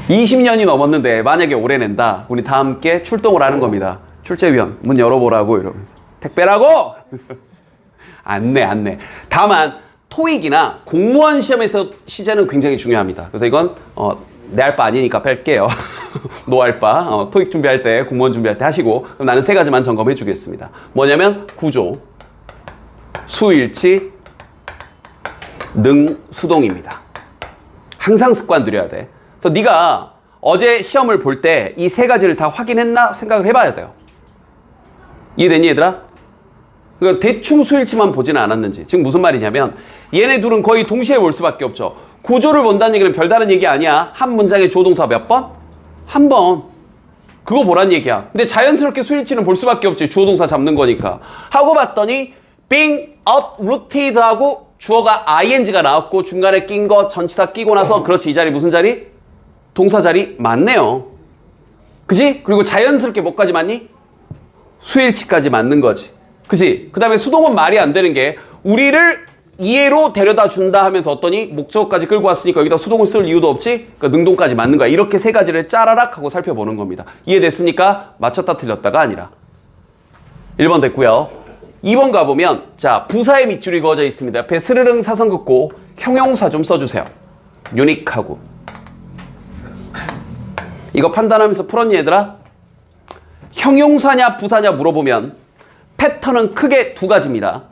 20년이 넘었는데 만약에 올해 낸다. 우리 다 함께 출동을 하는 겁니다. 출제위원 문 열어보라고 이러면서 택배라고! 안 내. 다만 토익이나 공무원 시험에서 시제는 굉장히 중요합니다. 그래서 이건 내 알 바 아니니까 뺄게요. 노 알 바. 토익 준비할 때, 공무원 준비할 때 하시고. 그럼 나는 세 가지만 점검해 주겠습니다. 뭐냐면 구조, 수일치, 능수동입니다. 항상 습관 들여야 돼. 그래서 네가 어제 시험을 볼 때 이 세 가지를 다 확인했나 생각을 해봐야 돼요. 이해되니 얘들아? 그러니까 대충 수일치만 보지는 않았는지. 지금 무슨 말이냐면 얘네 둘은 거의 동시에 볼 수밖에 없죠. 구조를 본다는 얘기는 별다른 얘기 아니야. 한 문장의 주어 동사 몇 번? 한 번. 그거 보란 얘기야. 근데 자연스럽게 수일치는 볼 수밖에 없지. 주어 동사 잡는 거니까. 하고 봤더니 being uprooted 하고 주어가 ing가 나왔고 중간에 낀 거 전치사 끼고 나서 그렇지 이 자리 무슨 자리? 동사 자리 맞네요. 그지? 그리고 자연스럽게 뭐까지 맞니? 수일치까지 맞는 거지. 그지? 그 다음에 수동은 말이 안 되는 게 우리를 이해로 데려다 준다 하면서 어떠니? 목적어까지 끌고 왔으니까 여기다 수동을 쓸 이유도 없지? 그러니까 능동까지 맞는 거야. 이렇게 세 가지를 짜라락 하고 살펴보는 겁니다. 이해됐습니까? 맞췄다 틀렸다가 아니라. 1번 됐고요. 2번 가보면 자 부사의 밑줄이 그어져 있습니다. 옆에 스르릉 사선 긋고 형용사 좀 써주세요. 유닉하고. 이거 판단하면서 풀었니 얘들아? 형용사냐 부사냐 물어보면 패턴은 크게 두 가지입니다.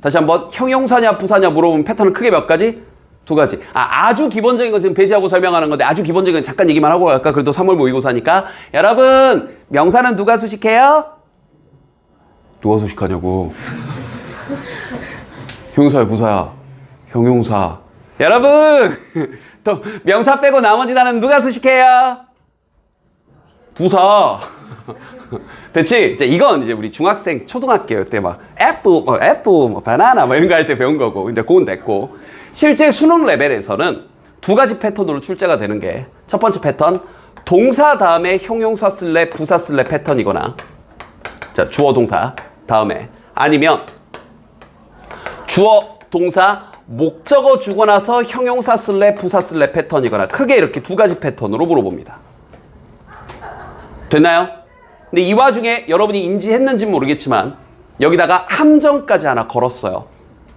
다시 한번 형용사냐 부사냐 물어보면 패턴은 크게 몇 가지? 두 가지. 아주 기본적인 거 지금 배제하고 설명하는 건데 아주 기본적인 건 잠깐 얘기만 하고 갈까? 그래도 3월 모의고사니까. 여러분 명사는 누가 수식해요? 누가 수식하냐고. 형용사야 부사야? 형용사. 여러분 또 명사 빼고 나머지 단어는 누가 수식해요? 부사. 됐지? 이제 이건 이제 우리 중학생, 초등학교 때 막 애플, 바나나 뭐 이런 거 할 때 배운 거고. 근데 그건 됐고. 실제 수능 레벨에서는 두 가지 패턴으로 출제가 되는 게 첫 번째 패턴, 동사 다음에 형용사 쓸래 부사 쓸래 패턴이거나 자 주어 동사 다음에 아니면 주어 동사 목적어 주고 나서 형용사 쓸래 부사 쓸래 패턴이거나 크게 이렇게 두 가지 패턴으로 물어봅니다. 됐나요? 근데 이 와중에 여러분이 인지했는지는 모르겠지만 여기다가 함정까지 하나 걸었어요.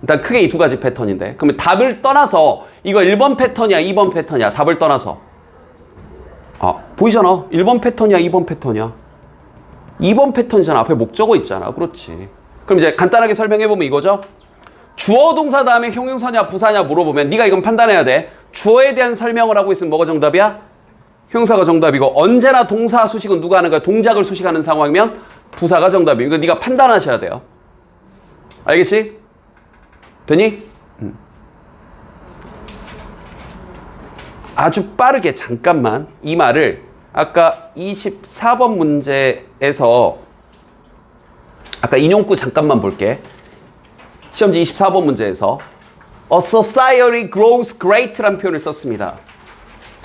일단 크게 이 두 가지 패턴인데 그러면 답을 떠나서 이거 1번 패턴이야 2번 패턴이야 답을 떠나서 보이잖아 1번 패턴이야 2번 패턴이야 2번 패턴이잖아 앞에 목적어 있잖아 그렇지. 그럼 이제 간단하게 설명해보면 이거죠. 주어 동사 다음에 형용사냐 부사냐 물어보면 네가 이건 판단해야 돼. 주어에 대한 설명을 하고 있으면 뭐가 정답이야? 형용사가 정답이고 언제나 동사 수식은 누가 하는 거야? 동작을 수식하는 상황이면 부사가 정답이고 이거 네가 판단하셔야 돼요. 알겠지? 되니? 아주 빠르게 잠깐만 이 말을 아까 24번 문제에서 아까 인용구 잠깐만 볼게. 시험지 24번 문제에서 A society grows great라는 표현을 썼습니다.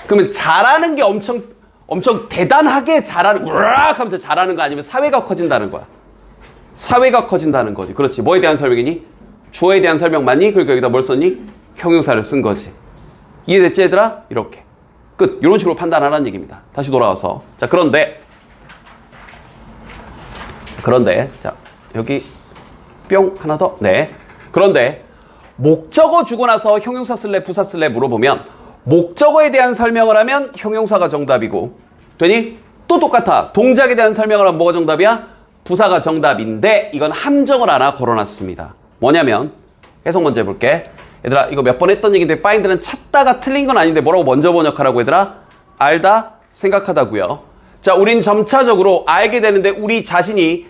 그러면 잘하는 게 엄청 대단하게 잘하는 우락 하면서 잘하는 거 아니면 사회가 커진다는 거야. 사회가 커진다는 거지. 그렇지. 뭐에 대한 설명이니? 주어에 대한 설명 맞니? 그러니까 여기다 뭘 썼니? 형용사를 쓴 거지. 이해됐지 얘들아? 이렇게. 끝. 이런 식으로 판단하라는 얘기입니다. 다시 돌아와서. 자 그런데 자 여기 뿅 하나 더. 네. 그런데 목적어 주고 나서 형용사 쓸래 부사 쓸래 물어보면 목적어에 대한 설명을 하면 형용사가 정답이고 되니? 또 똑같아. 동작에 대한 설명을 하면 뭐가 정답이야? 부사가 정답인데 이건 함정을 하나 걸어놨습니다. 뭐냐면 해석 먼저 해볼게. 얘들아 이거 몇 번 했던 얘기인데 find는 찾다가 틀린 건 아닌데 뭐라고 먼저 번역하라고 얘들아? 알다 생각하다고요. 자 우린 점차적으로 알게 되는데 우리 자신이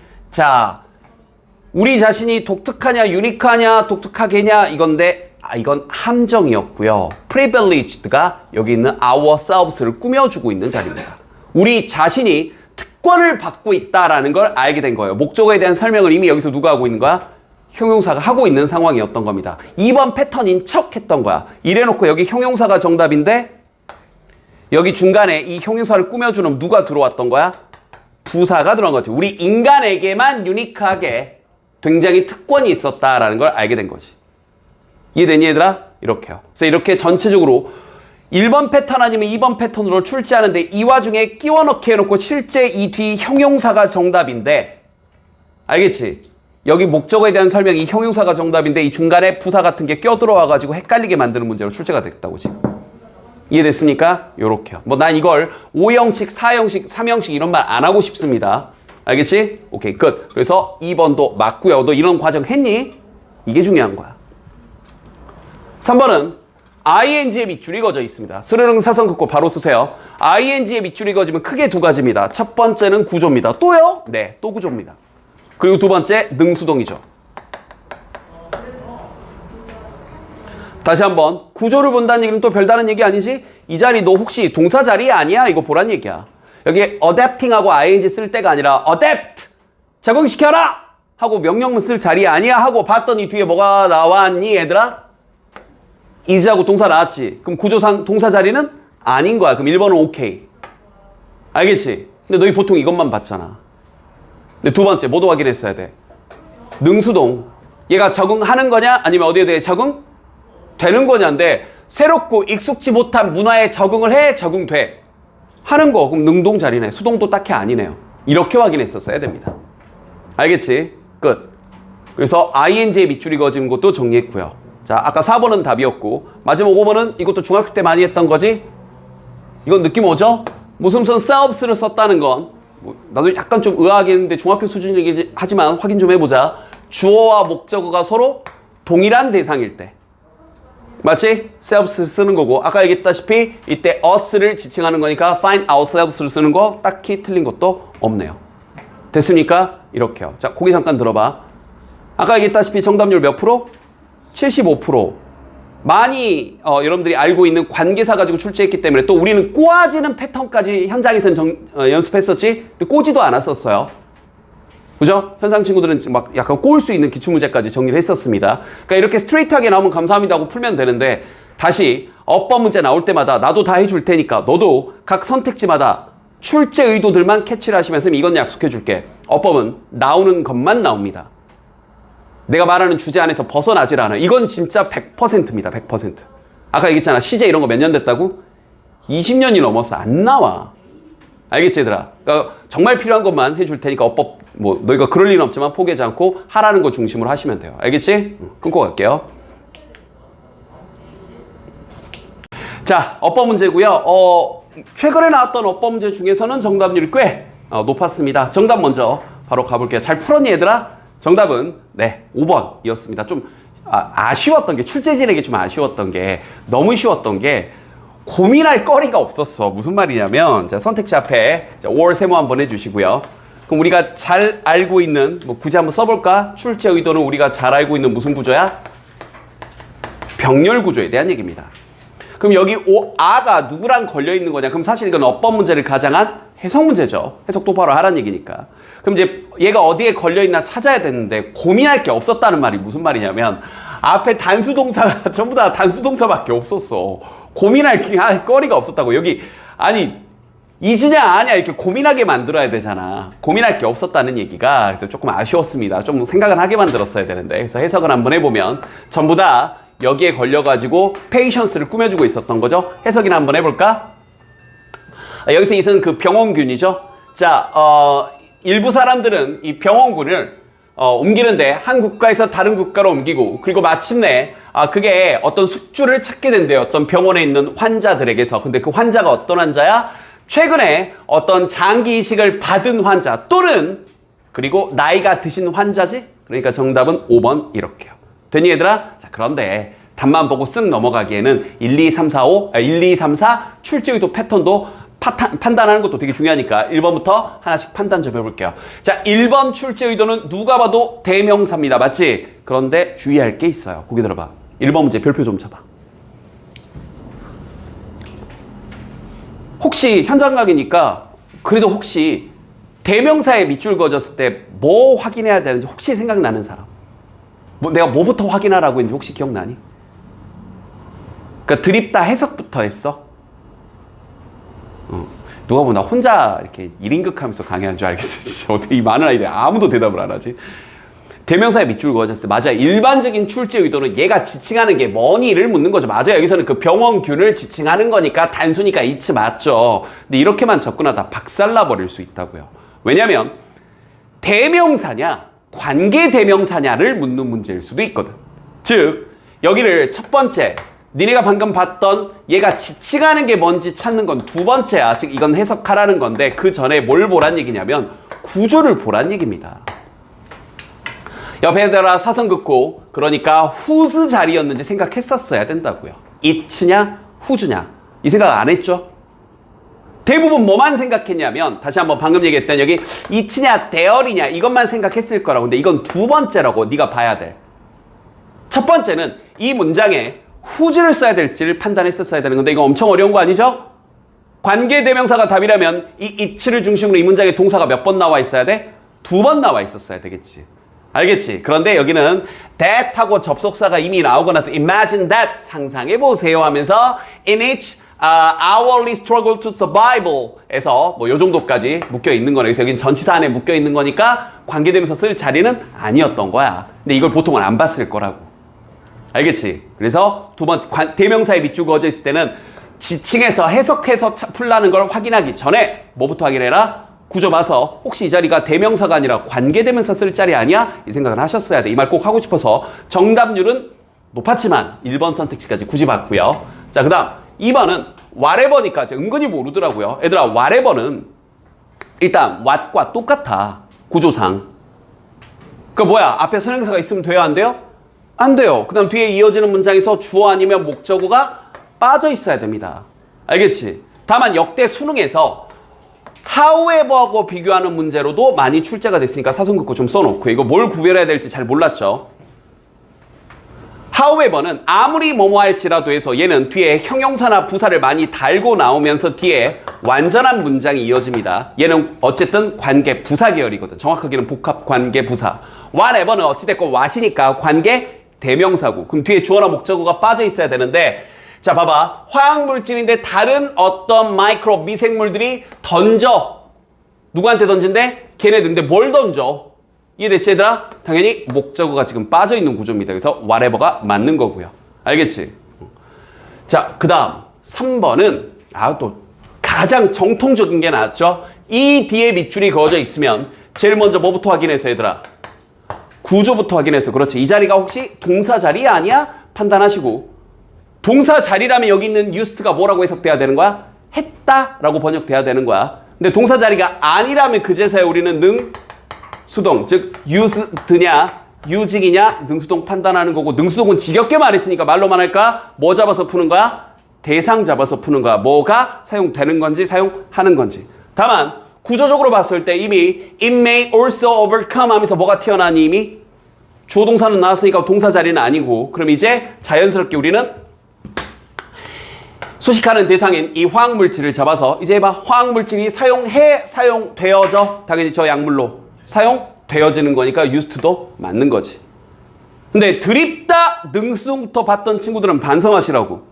독특하냐 유니크하냐 독특하게냐 이건데 이건 함정이었고요. privileged가 여기 있는 ourselves를 꾸며주고 있는 자리입니다. 우리 자신이 특권을 받고 있다라는 걸 알게 된 거예요. 목적어에 대한 설명을 이미 여기서 누가 하고 있는 거야? 형용사가 하고 있는 상황이었던 겁니다. 2번 패턴인 척 했던 거야. 이래놓고 여기 형용사가 정답인데 여기 중간에 이 형용사를 꾸며주는 누가 들어왔던 거야? 부사가 들어간 거지. 우리 인간에게만 유니크하게 굉장히 특권이 있었다라는 걸 알게 된 거지. 이해되니 얘들아? 이렇게요. 그래서 이렇게 전체적으로 1번 패턴 아니면 2번 패턴으로 출제하는데 이 와중에 끼워 넣기 해놓고 실제 이 뒤 형용사가 정답인데 알겠지? 여기 목적어에 대한 설명이 형용사가 정답인데 이 중간에 부사 같은 게 껴들어와가지고 헷갈리게 만드는 문제로 출제가 됐다고 지금. 이해됐습니까? 요렇게요. 뭐 난 이걸 5형식, 4형식, 3형식 이런 말 안 하고 싶습니다. 알겠지? 오케이, 끝. 그래서 2번도 맞고요. 너 이런 과정 했니? 이게 중요한 거야. 3번은 ing의 밑줄이 그어져 있습니다. 스르릉 사선 긋고 바로 쓰세요. ing의 밑줄이 그어지면 크게 두 가지입니다. 첫 번째는 구조입니다. 또요? 네, 또 구조입니다. 그리고 두 번째 능수동이죠. 다시 한번 구조를 본다는 얘기는 또 별다른 얘기 아니지? 이 자리 너 혹시 동사 자리 아니야? 이거 보란 얘기야. 여기 adapting하고 ing 쓸 때가 아니라 adapt! 적응시켜라! 하고 명령문 쓸 자리 아니야? 하고 봤더니 뒤에 뭐가 나왔니 얘들아? is하고 동사 나왔지? 그럼 구조상 동사 자리는 아닌 거야. 그럼 1번은 오케이. 알겠지? 근데 너희 보통 이것만 봤잖아. 근데 두 번째 뭐도 확인했어야 돼. 능수동. 얘가 적응하는 거냐? 아니면 어디에 대해 적응되는 거냐인데 새롭고 익숙지 못한 문화에 적응을 해? 적응돼. 하는 거. 그럼 능동 자리네. 수동도 딱히 아니네요. 이렇게 확인했었어야 됩니다. 알겠지? 끝. 그래서 ing의 밑줄이 그어지는 것도 정리했고요. 자, 아까 4번은 답이었고 마지막 5번은 이것도 중학교 때 많이 했던 거지? 이건 느낌 오죠? 무슨 selves를 썼다는 건 나도 약간 좀 의아하겠는데 중학교 수준이긴 하지만 확인 좀 해보자. 주어와 목적어가 서로 동일한 대상일 때. 맞지? selves 쓰는 거고 아까 얘기했다시피 이때 us를 지칭하는 거니까 find ourseves를 쓰는 거 딱히 틀린 것도 없네요. 됐습니까? 이렇게요. 자, 거기 잠깐 들어봐. 아까 얘기했다시피 정답률 몇 프로? 75%. 많이 여러분들이 알고 있는 관계사 가지고 출제했기 때문에 또 우리는 꼬아지는 패턴까지 현장에서는 연습했었지? 근데 꼬지도 않았었어요. 그죠? 현상 친구들은 막 약간 꼬을 수 있는 기출문제까지 정리를 했었습니다. 그러니까 이렇게 스트레이트하게 나오면 감사합니다 하고 풀면 되는데 다시 어법 문제 나올 때마다 나도 다 해줄 테니까 너도 각 선택지마다 출제 의도들만 캐치를 하시면 선생님 이건 약속해 줄게. 어법은 나오는 것만 나옵니다. 내가 말하는 주제 안에서 벗어나질 않아요. 이건 진짜 100%입니다. 100%. 아까 얘기했잖아. 시제 이런 거 몇 년 됐다고? 20년이 넘었어. 안 나와. 알겠지 얘들아? 그러니까 정말 필요한 것만 해줄 테니까 어법 뭐 너희가 그럴 리는 없지만 포기하지 않고 하라는 거 중심으로 하시면 돼요. 알겠지? 끊고 갈게요. 자, 어법 문제고요. 최근에 나왔던 어법 문제 중에서는 정답률이 꽤 높았습니다. 정답 먼저 바로 가볼게요. 잘 풀었니 얘들아? 정답은 네 5번이었습니다. 좀 아쉬웠던 게 출제진에게 좀 아쉬웠던 게 너무 쉬웠던 게 고민할 거리가 없었어. 무슨 말이냐면 자, 선택지 앞에 or 세모 한번 해주시고요. 그럼 우리가 잘 알고 있는 뭐 굳이 한번 써볼까? 출제 의도는 우리가 잘 알고 있는 무슨 구조야? 병렬 구조에 대한 얘기입니다. 그럼 여기 아가 누구랑 걸려있는 거냐? 그럼 사실 이건 어법 문제를 가장한 해석 문제죠. 해석 똑바로 하라는 얘기니까. 그럼 이제 얘가 어디에 걸려있나 찾아야 되는데 고민할 게 없었다는 말이 무슨 말이냐면 앞에 단수동사가 전부 다 단수동사밖에 없었어. 고민할 거리가 없었다고. 여기 아니 이지냐 아냐 이렇게 고민하게 만들어야 되잖아. 고민할 게 없었다는 얘기가 그래서 조금 아쉬웠습니다. 좀 생각을 하게 만들었어야 되는데 그래서 해석을 한번 해보면 전부 다 여기에 걸려가지고 페이션스를 꾸며주고 있었던 거죠. 해석이나 한번 해볼까? 여기서 이것은 그 병원균이죠. 자, 일부 사람들은 이 병원균을 옮기는데 한 국가에서 다른 국가로 옮기고 그리고 마침내 그게 어떤 숙주를 찾게 된대요. 어떤 병원에 있는 환자들에게서. 근데 그 환자가 어떤 환자야? 최근에 어떤 장기 이식을 받은 환자 또는 그리고 나이가 드신 환자지? 그러니까 정답은 5번 이렇게요. 되니 얘들아? 자, 그런데 답만 보고 쓱 넘어가기에는 1, 2, 3, 4, 5, 1, 2, 3, 4 출제 의도 패턴도 판단하는 것도 되게 중요하니까 1번부터 하나씩 판단 좀 해볼게요. 자, 1번 출제 의도는 누가 봐도 대명사입니다. 맞지? 그런데 주의할 게 있어요. 거기 들어봐. 1번 문제 별표 좀 쳐봐. 혹시 현장각이니까 그래도 혹시 대명사에 밑줄 그어졌을 때 뭐 확인해야 되는지 혹시 생각나는 사람? 내가 뭐부터 확인하라고 했는지 혹시 기억나니? 그러니까 드립다 해석부터 했어. 누가 보나 혼자 이렇게 1인극 하면서 강의하는 줄 알겠어. 진짜 어떻게 이 많은 아이들이 아무도 대답을 안 하지? 대명사에 밑줄 그어졌어요. 맞아요. 일반적인 출제 의도는 얘가 지칭하는 게 뭐니를 묻는 거죠. 맞아요. 여기서는 그 병원균을 지칭하는 거니까 단수니까 이츠 맞죠. 근데 이렇게만 접근하다 박살나 버릴 수 있다고요. 왜냐면 대명사냐 관계대명사냐를 묻는 문제일 수도 있거든. 즉 여기를 첫 번째 니네가 방금 봤던 얘가 지칭하는 게 뭔지 찾는 건 두 번째야. 즉 이건 해석하라는 건데 그 전에 뭘 보란 얘기냐면 구조를 보란 얘기입니다. 옆에다가 사선 긋고 그러니까 whose 자리였는지 생각했었어야 된다고요. it냐 whose냐 이 생각 안 했죠? 대부분 뭐만 생각했냐면 다시 한번 방금 얘기했던 여기 it냐 there이냐 이것만 생각했을 거라고. 근데 이건 두 번째라고 네가 봐야 돼. 첫 번째는 이 문장에 whose를 써야 될지를 판단했었어야 되는 건데 이거 엄청 어려운 거 아니죠? 관계대명사가 답이라면 이 it를 중심으로 이 문장에 동사가 몇 번 나와 있어야 돼? 두 번 나와 있었어야 되겠지. 알겠지? 그런데 여기는 that하고 접속사가 이미 나오고 나서 imagine that 상상해보세요 하면서 in each hourly struggle to survival 에서 뭐 요 정도까지 묶여 있는 거네. 그래서 여긴 전치사 안에 묶여 있는 거니까 관계대명사 쓸 자리는 아니었던 거야. 근데 이걸 보통은 안 봤을 거라고. 알겠지? 그래서 두 번째 대명사에 밑줄 그어져 있을 때는 지칭해서 해석해서 풀라는 걸 확인하기 전에 뭐부터 확인해라? 구조 봐서 혹시 이 자리가 대명사가 아니라 관계대명사 쓸 자리 아니야? 이 생각을 하셨어야 돼. 이 말 꼭 하고 싶어서 정답률은 높았지만 1번 선택지까지 굳이 봤고요. 자, 그 다음 2번은 whatever니까 은근히 모르더라고요. 얘들아 whatever는 일단 what과 똑같아. 구조상. 그 뭐야? 앞에 선행사가 있으면 돼요? 안 돼요? 안 돼요. 그 다음 뒤에 이어지는 문장에서 주어 아니면 목적어가 빠져 있어야 됩니다. 알겠지? 다만 역대 수능에서 however하고 비교하는 문제로도 많이 출제가 됐으니까 사선 긋고 좀 써놓고 이거 뭘 구별해야 될지 잘 몰랐죠. however는 아무리 뭐뭐 할지라도 해서 얘는 뒤에 형용사나 부사를 많이 달고 나오면서 뒤에 완전한 문장이 이어집니다. 얘는 어쨌든 관계 부사 계열이거든. 정확하게는 복합 관계 부사. whatever는 어찌됐건 what이니까 관계 대명사고 그럼 뒤에 주어나 목적어가 빠져 있어야 되는데 자 봐봐 화학물질인데 다른 어떤 마이크로 미생물들이 던져 누구한테 던진대? 걔네들인데 뭘 던져? 이해됐지 얘들아? 당연히 목적어가 지금 빠져 있는 구조입니다. 그래서 whatever가 맞는 거고요. 알겠지? 자 그 다음 3번은 또 가장 정통적인 게 나왔죠. 이 뒤에 밑줄이 그어져 있으면 제일 먼저 뭐부터 확인해서 얘들아? 구조부터 확인해서 그렇지. 이 자리가 혹시 동사 자리 아니야? 판단하시고 동사 자리라면 여기 있는 used가 뭐라고 해석돼야 되는 거야? 했다라고 번역돼야 되는 거야. 근데 동사 자리가 아니라면 그제서야 우리는 능수동 즉 used냐 using이냐 능수동 판단하는 거고 능수동은 지겹게 말했으니까 말로만 할까? 뭐 잡아서 푸는 거야? 대상 잡아서 푸는 거야. 뭐가 사용되는 건지 사용하는 건지. 다만 구조적으로 봤을 때 이미 it may also overcome 하면서 뭐가 튀어나오니 이미? 주어 동사는 나왔으니까 동사 자리는 아니고 그럼 이제 자연스럽게 우리는 수식하는 대상인 이 화학물질을 잡아서 이제 봐 화학물질이 사용되어져 당연히 저 약물로 사용되어지는 거니까 used도 맞는 거지. 근데 드립다 능수동부터 봤던 친구들은 반성하시라고.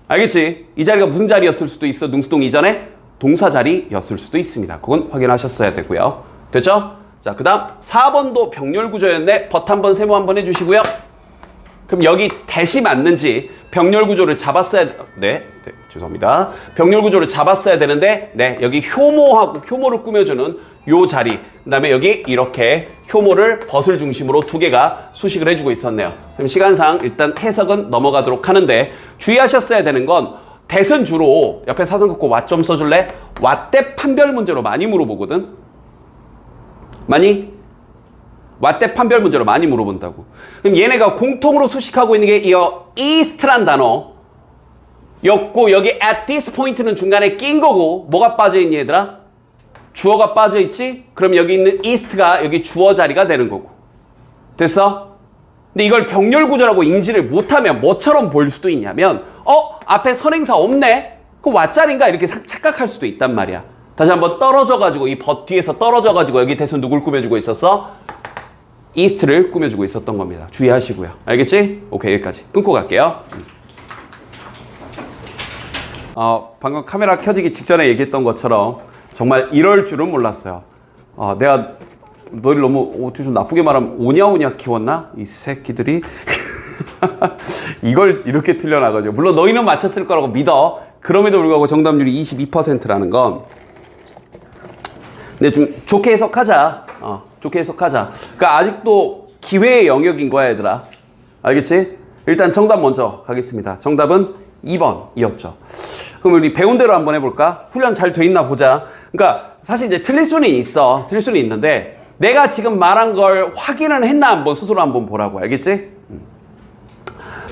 알겠지? 이 자리가 무슨 자리였을 수도 있어. 능수동 이전에 동사 자리였을 수도 있습니다. 그건 확인하셨어야 되고요. 됐죠? 자, 그 다음 4번도 병렬 구조였네. 벗 한번 세모 한번 해주시고요. 그럼 여기 대시 맞는지 병렬 구조를 잡았어야 네, 죄송합니다. 병렬 구조를 잡았어야 되는데 여기 효모를 꾸며주는 요 자리 그 다음에 여기 이렇게 효모를 벗을 중심으로 두 개가 수식을 해주고 있었네요. 그럼 시간상 일단 해석은 넘어가도록 하는데 주의하셨어야 되는 건 대은 주로 옆에 사선 긋고 왓 좀 써줄래? 왓대 판별 문제로 많이 물어보거든. 왓대 판별 문제로 많이 물어본다고. 그럼 얘네가 공통으로 수식하고 있는 게 이 east란 단어 였고 여기 at this point는 중간에 낀 거고 뭐가 빠져있니 얘들아? 주어가 빠져있지? 그럼 여기 있는 east가 여기 주어 자리가 되는 거고. 됐어? 근데 이걸 병렬 구조라고 인지를 못하면 뭐처럼 보일 수도 있냐면 앞에 선행사 없네? 그럼 왓자리인가? 이렇게 착각할 수도 있단 말이야. 다시 한번 떨어져가지고 이 벗 뒤에서 떨어져가지고 여기 대신 누굴 꾸며주고 있었어? 이스트를 꾸며주고 있었던 겁니다. 주의하시고요. 알겠지? 오케이 여기까지 끊고 갈게요. 방금 카메라 켜지기 직전에 얘기했던 것처럼 정말 이럴 줄은 몰랐어요. 내가 너를 너무 어떻게 좀 나쁘게 말하면 오냐오냐 키웠나? 이 새끼들이 이걸 이렇게 틀려나가죠. 물론 너희는 맞췄을 거라고 믿어. 그럼에도 불구하고 정답률이 22%라는 건 근데 좀 좋게 해석하자. 좋게 해석하자. 그러니까 아직도 기회의 영역인 거야, 얘들아. 알겠지? 일단 정답 먼저 가겠습니다. 정답은 2번이었죠. 그럼 우리 배운 대로 한번 해볼까? 훈련 잘 돼 있나 보자. 그러니까 사실 이제 틀릴 수는 있어. 틀릴 수는 있는데 내가 지금 말한 걸 확인을 했나 한번 스스로 한번 보라고. 알겠지?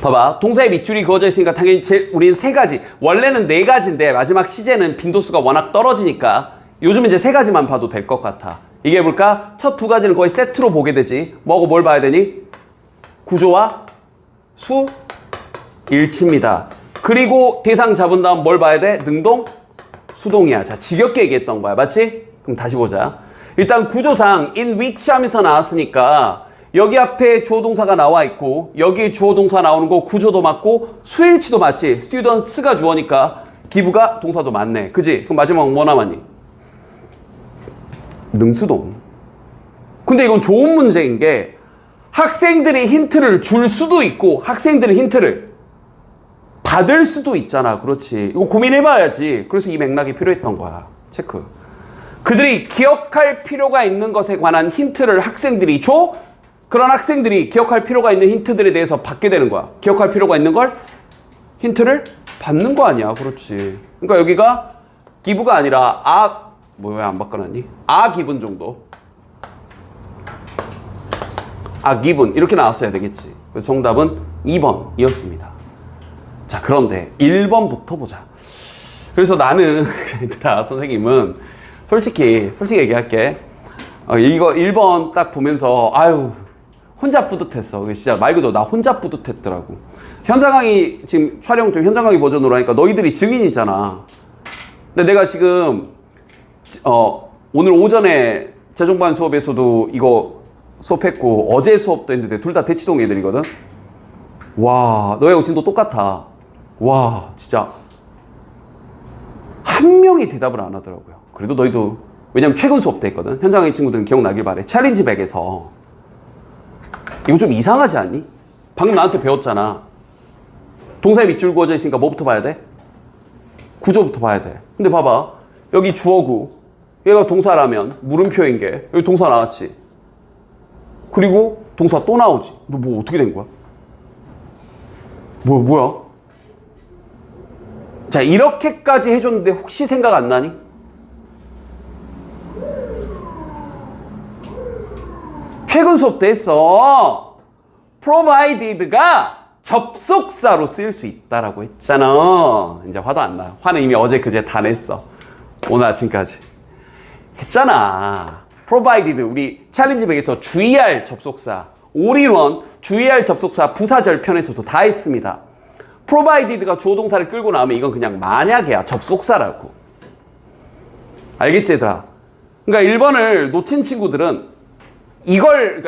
봐봐. 동사의 밑줄이 그어져 있으니까 당연히 우리는 세 가지. 원래는 네 가지인데 마지막 시제는 빈도수가 워낙 떨어지니까 요즘 이제 세 가지만 봐도 될 것 같아. 이게 볼까? 첫 두 가지는 거의 세트로 보게 되지. 뭐하고 뭘 봐야 되니? 구조와 수, 일치입니다. 그리고 대상 잡은 다음 뭘 봐야 돼? 능동, 수동이야. 자, 지겹게 얘기했던 거야. 맞지? 그럼 다시 보자. 일단 구조상 in which 하면서 나왔으니까 여기 앞에 주어 동사가 나와 있고 여기 주어 동사 나오는 거 구조도 맞고 수일치도 맞지? students가 주어니까 기부가 동사도 맞네. 그지? 그럼 마지막 뭐 남았니? 능수동. 근데 이건 좋은 문제인 게 학생들이 힌트를 줄 수도 있고 학생들이 힌트를 받을 수도 있잖아. 그렇지. 이거 고민해봐야지. 그래서 이 맥락이 필요했던 거야. 체크. 그들이 기억할 필요가 있는 것에 관한 힌트를 학생들이 줘. 그런 학생들이 기억할 필요가 있는 힌트들에 대해서 받게 되는 거야. 기억할 필요가 있는 걸 힌트를 받는 거 아니야. 그렇지. 그러니까 여기가 기부가 아니라 뭐 왜 안 바꿔놨니? 기분 정도. 기분 이렇게 나왔어야 되겠지. 그래서 정답은 2번이었습니다. 자, 그런데 1번부터 보자. 그래서 나는 얘들아 선생님은 솔직히 얘기할게. 이거 1번 딱 보면서 혼자 뿌듯했어. 진짜 말 그대로 나 혼자 뿌듯했더라고. 현장 강의 지금 촬영 중 현장 강의 버전으로 하니까 너희들이 증인이잖아. 근데 내가 지금 오늘 오전에 재정반 수업에서도 이거 수업했고 어제 수업도 했는데 둘 다 대치동 애들이거든. 와, 너희하고 지금도 똑같아. 와, 진짜 한 명이 대답을 안 하더라고요. 그래도 너희도 왜냐면 최근 수업 때 했거든. 현장 강의 친구들은 기억나길 바래. 챌린지 백에서 이거 좀 이상하지 않니? 방금 나한테 배웠잖아. 동사의 밑줄 그어져 있으니까 뭐부터 봐야 돼? 구조부터 봐야 돼. 근데 봐봐. 여기 주어구. 얘가 동사라면 물음표인 게 여기 동사 나왔지. 그리고 동사 또 나오지. 너 뭐 어떻게 된 거야? 뭐야? 자, 이렇게까지 해줬는데 혹시 생각 안 나니? 최근 수업 때 했어. provided가 접속사로 쓰일 수 있다라고 했잖아. 이제 화도 안 나. 화는 이미 어제 그제 다 냈어. 오늘 아침까지 했잖아. provided 우리 챌린지 백에서 주의할 접속사 올인원 주의할 접속사 부사절 편에서도 다 했습니다. provided가 주어 동사를 끌고 나오면 이건 그냥 만약이야. 접속사라고. 알겠지 얘들아? 그러니까 1번을 놓친 친구들은 이걸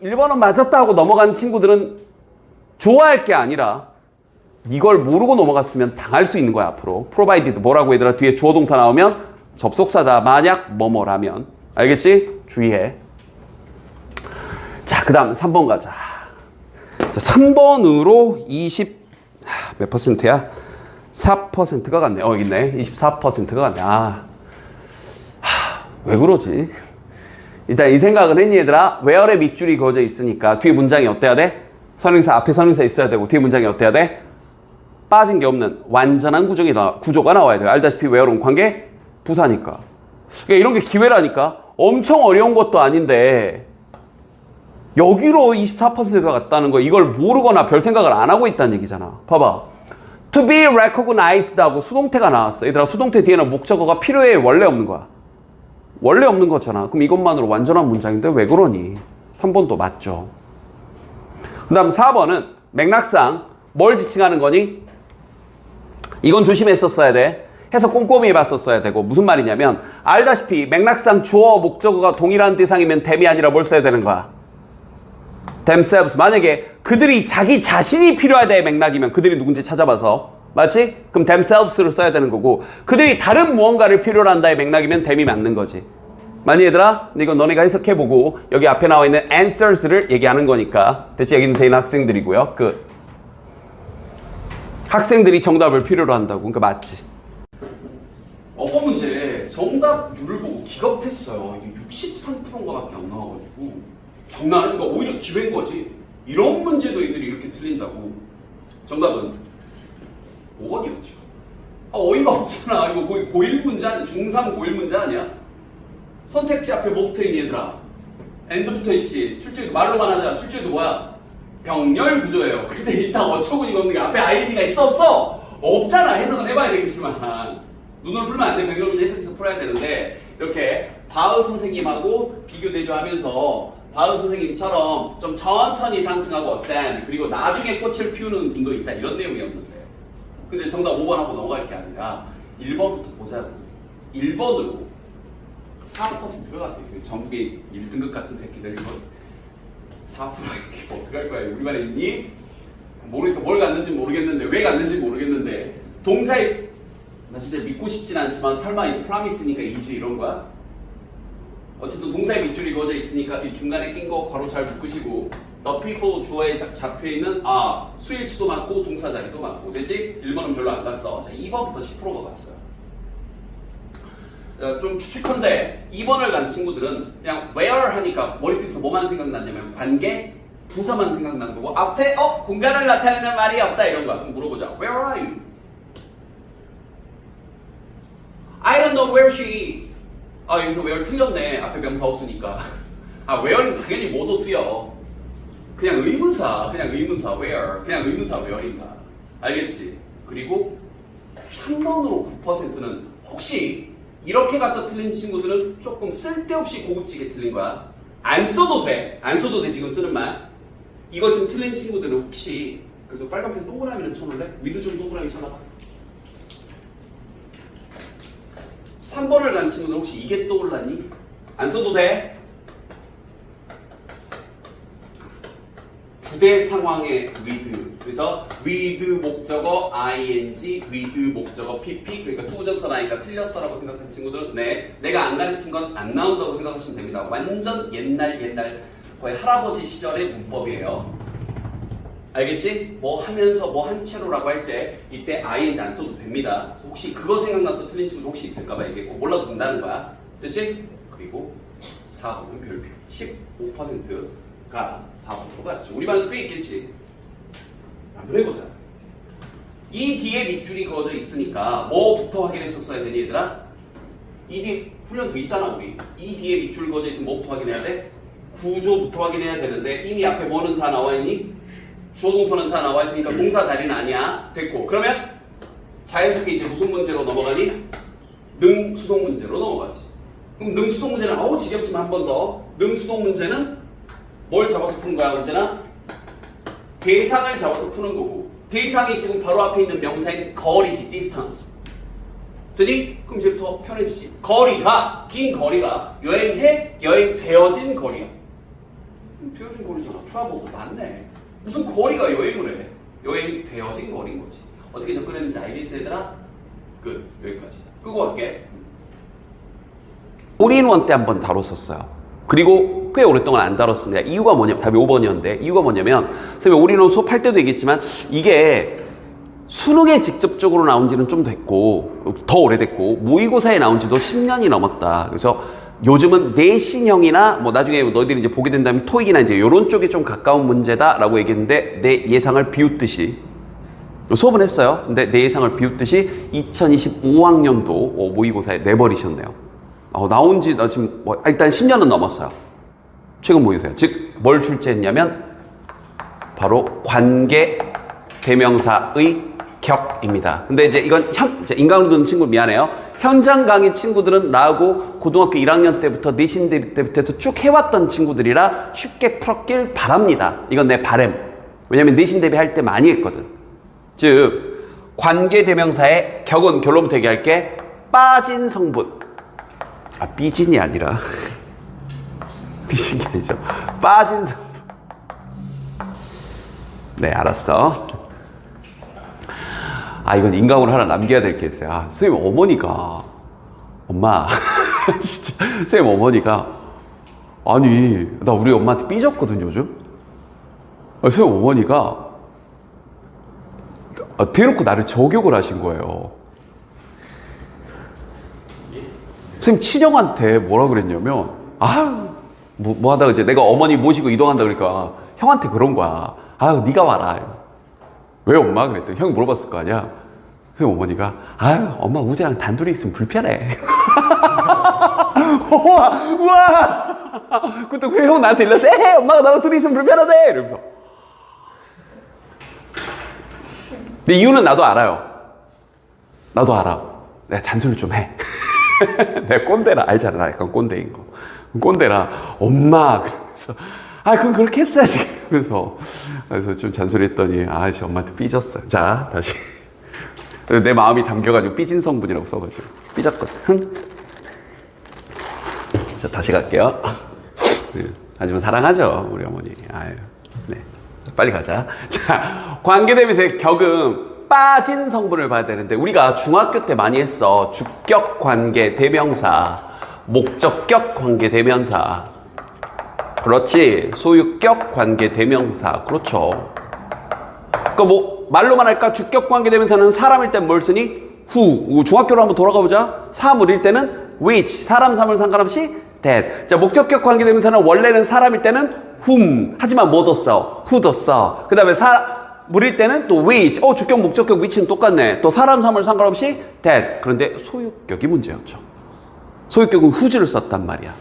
1번은 맞았다 하고 넘어간 친구들은 좋아할 게 아니라 이걸 모르고 넘어갔으면 당할 수 있는 거야. 앞으로 provided 뭐라고 얘들아? 뒤에 주어 동사 나오면 접속사다. 만약 뭐뭐라면. 알겠지? 주의해. 자, 그 다음 3번 가자. 자, 3번으로 몇 퍼센트야? 4%가 갔네. 여기 있네. 24%가 갔네. 왜 그러지? 일단 이 생각은 했니 얘들아? where의 밑줄이 그어져 있으니까 뒤에 문장이 어때야 돼? 선행사 앞에 선행사 있어야 되고 뒤에 문장이 어때야 돼? 빠진 게 없는 완전한 구조가 나와야 돼요. 알다시피 where는 관계 부사니까. 그러니까 이런 게 기회라니까. 엄청 어려운 것도 아닌데 여기로 24%가 갔다는 거 이걸 모르거나 별 생각을 안 하고 있다는 얘기잖아. 봐봐. to be recognized 하고 수동태가 나왔어. 얘들아 수동태 뒤에는 목적어가 필요해. 원래 없는 거야. 원래 없는 거잖아. 그럼 이것만으로 완전한 문장인데 왜 그러니? 3번도 맞죠. 그 다음 4번은 맥락상 뭘 지칭하는 거니? 이건 조심했었어야 돼. 해서 꼼꼼히 해봤었어야 되고 무슨 말이냐면 알다시피 맥락상 주어 목적어가 동일한 대상이면 them이 아니라 뭘 써야 되는 거야? themselves. 만약에 그들이 자기 자신이 필요하다의 맥락이면 그들이 누군지 찾아봐서 맞지? 그럼 themselves를 써야 되는 거고 그들이 다른 무언가를 필요로 한다의 맥락이면 them이 맞는 거지. 맞니 얘들아? 근데 이건 너네가 해석해보고 여기 앞에 나와 있는 answers를 얘기하는 거니까 대체 여기는 되는 학생들이고요. 학생들이 정답을 필요로 한다고. 그러니까 맞지. 어법 문제 정답률을 보고 기겁했어요. 이게 63%인가밖에 안 나와가지고 장난은 거 오히려 기회인 거지. 이런 문제도 애들이 이렇게 틀린다고. 정답은 5번이었죠. 어이가 없잖아. 이거 거의 고1 문제 아니야? 중3 고1 문제 아니야? 선택지 앞에 뭐 붙어있니 얘들아? and 붙어있지. 출제도 말로만 하자. 출제도 뭐야? 병렬 구조예요. 근데 일단 어처구니가 없는 게 앞에 ing가 있어 없어? 없잖아. 해석은 해봐야 되겠지만 눈으로 풀면 안 돼. 병렬 구조 해석해서 풀어야 되는데 이렇게 바흐 선생님하고 비교 대조하면서 바흐 선생님처럼 좀 천천히 상승하고 ascend 그리고 나중에 꽃을 피우는 분도 있다. 이런 내용이었는데 근데 정답 5번하고 넘어갈 게 아니라 1번부터 보자고. 1번으로 4%가 갔어요. 전국의 1등급 같은 새끼들 이거 4% 이게 어떡할 거야. 우리 반에 있니? 모르겠어. 뭘 갔는지 모르겠는데 왜 갔는지 모르겠는데 동사에 나 진짜 믿고 싶진 않지만 설마 이 프라미스니까 이지 이런 거야? 어쨌든 동사의 밑줄이 그어져 있으니까 이 중간에 낀 거 괄호 잘 묶으시고 the people 주어에 잡혀있는 수일치도 많고 동사 자리도 많고 되지? 1번은 별로 안 갔어. 자 2번부터 10%가 갔어요. 좀 추측컨대 2번을 간 친구들은 그냥 where 하니까 머릿속에서 뭐만 생각났냐면 관계, 부사만 생각난 거고 앞에 공간을 나타내는 말이 없다 이런 거야. 그럼 물어보자. Where are you? I don't know where she is. 여기서 where 틀렸네. 앞에 명사 없으니까. where는 당연히 뭐도 쓰여. 그냥 의문사 where. 그냥 의문사 where인가. 알겠지? 그리고 3번으로 9%는 혹시 이렇게 가서 틀린 친구들은 조금 쓸데없이 고급지게 틀린 거야. 안 써도 돼. 지금 쓰는 말. 이거 지금 틀린 친구들은 혹시 그래도 빨간펜 동그라미를 쳐놓을래? 위드 좀 동그라미 쳐놔봐. 3번을 간 친구들은 혹시 이게 떠올랐니? 안 써도 돼. 부대 상황의 with. 그래서 with 목적어 ing, with 목적어 pp. 그러니까 투부정사라니까 틀렸어라고 생각한 친구들은 내가 안 가르친 건 안 나온다고 생각하시면 됩니다. 완전 옛날 거의 할아버지 시절의 문법이에요. 알겠지? 뭐 하면서 뭐 한 채로라고 할 때 이때 ing 안 써도 됩니다. 혹시 그거 생각나서 틀린 친구 혹시 있을까봐 얘기했고 몰라도 된다는 거야. 됐지? 그리고 4번은 별표 15%가 4번으로 갔죠. 우리 반에도 꽤 있겠지. 한번 해보자. 이 뒤에 밑줄이 그어져 있으니까 뭐부터 확인했었어야 되니 얘들아? 이 뒤에 훈련도 있잖아 우리. 이 뒤에 밑줄 그어져 있으면 뭐부터 확인해야 돼? 구조부터 확인해야 되는데 이미 앞에 뭐는 다 나와 있니? 주어동사는 다 나와 있으니까 동사 자리는 아니야. 됐고 그러면 자연스럽게 이제 무슨 문제로 넘어가니? 능수동 문제로 넘어가지. 그럼 능수동 문제는 지겹지만 한 번 더. 능수동 문제는 뭘 잡아서 푸는 거야 언제나? 대상을 잡아서 푸는 거고 대상이 지금 바로 앞에 있는 명사인 거리지. distance. 되니? 그럼 이제부터 편해지지. 거리가 긴 거리가 여행되어진 거리야. 되어진 거리잖아. 트라블도 맞네. 무슨 거리가 여행을 해. 여행되어진 거리인 거지. 어떻게 접근했는지 알겠어 얘들아? 끝. 여기까지. 끄고 갈게. 올인원 때 한번 다뤘었어요. 그리고 꽤 오랫동안 안 다뤘습니다. 이유가 뭐냐면 답이 5번이었는데 이유가 뭐냐면 선생님 올인원 수업할 때도 얘기했지만 이게 수능에 직접적으로 나온 지는 좀 됐고 더 오래됐고 모의고사에 나온 지도 10년이 넘었다. 그래서 요즘은 내신형이나 뭐 나중에 너희들이 이제 보게 된다면 토익이나 이제 이런 쪽에 좀 가까운 문제다라고 얘기했는데 내 예상을 비웃듯이 수업은 했어요. 근데 내 예상을 비웃듯이 2025학년도 모의고사에 내버리셨네요. 나온 지 지금 일단 10년은 넘었어요. 최근 모의고사요. 즉 뭘 출제했냐면 바로 관계 대명사의 격입니다. 근데 이제 이건 인강으로 듣는 친구 미안해요. 현장 강의 친구들은 나하고 고등학교 1학년 때부터 내신 대비 때부터 해서 쭉 해왔던 친구들이라 쉽게 풀었길 바랍니다. 이건 내 바람. 왜냐면 내신 대비 할 때 많이 했거든. 즉 관계 대명사의 격은 결론부터 얘기할게. 빠진 성분. 삐진이 아니라 삐진 게 아니죠. 빠진 성분. 네, 알았어. 이건 인강으로 하나 남겨야 될 게 있어요. 선생님 어머니가 엄마 진짜 선생님 어머니가 아니 나 우리 엄마한테 삐졌거든 요즘. 선생님 어머니가 대놓고 나를 저격을 하신 거예요. 선생님 친형한테 뭐라 그랬냐면 뭐 하다가 이제 내가 어머니 모시고 이동한다 그러니까 형한테 그런 거야. 네가 와라. 왜 엄마? 그랬더니 형이 물어봤을 거 아니야. 선생님 어머니가 엄마 우재랑 단둘이 있으면 불편해. 우와 그때 왜 형 나한테 일렀어? 엄마가 나랑 둘이 있으면 불편하대 이러면서. 근데 이유는 나도 알아요. 나도 알아. 내가 잔소리 좀 해. 내가 꼰대라 알잖아. 나 약간 꼰대인 거. 꼰대라 엄마 그러면서 그럼 그렇게 했어야지 그래서 좀 잔소리했더니 엄마한테 삐졌어요. 자 다시 내 마음이 담겨가지고 삐진 성분이라고 써가지고 삐졌거든. 자 다시 갈게요. 하지만 사랑하죠 우리 어머니. 네 빨리 가자. 자 관계대명사의 격은 빠진 성분을 봐야 되는데 우리가 중학교 때 많이 했어. 주격 관계 대명사, 목적격 관계 대명사. 그렇지. 소유격 관계 대명사. 그렇죠. 그러니까 뭐 말로만 할까? 주격 관계 대명사는 사람일 땐 뭘 쓰니? who. 중학교로 한번 돌아가 보자. 사물일 때는 which. 사람 사물 상관없이 that. 자, 목적격 관계 대명사는 원래는 사람일 때는 whom. 하지만 뭐 뒀어? who 뒀어. 그 다음에 물일 때는 또 which. 주격 목적격 which는 똑같네. 또 사람 사물 상관없이 that. 그런데 소유격이 문제였죠. 소유격은 whose를 썼단 말이야.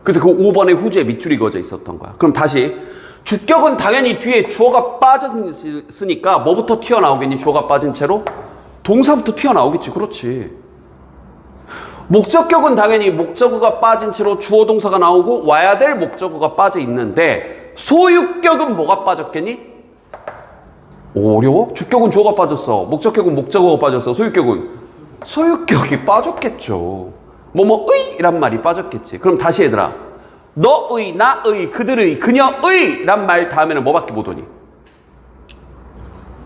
그래서 그 5번에 whose에 밑줄이 그어져 있었던 거야. 그럼 다시 주격은 당연히 뒤에 주어가 빠졌으니까 뭐부터 튀어나오겠니? 주어가 빠진 채로? 동사부터 튀어나오겠지. 그렇지. 목적격은 당연히 목적어가 빠진 채로 주어 동사가 나오고 와야 될 목적어가 빠져 있는데 소유격은 뭐가 빠졌겠니? 어려워? 주격은 주어가 빠졌어. 목적격은 목적어가 빠졌어. 소유격이 빠졌겠죠. 뭐뭐의 이란 말이 빠졌겠지. 그럼 다시 얘들아, 너의, 나의, 그들의, 그녀의 란 말 다음에는 뭐밖에 못 오니?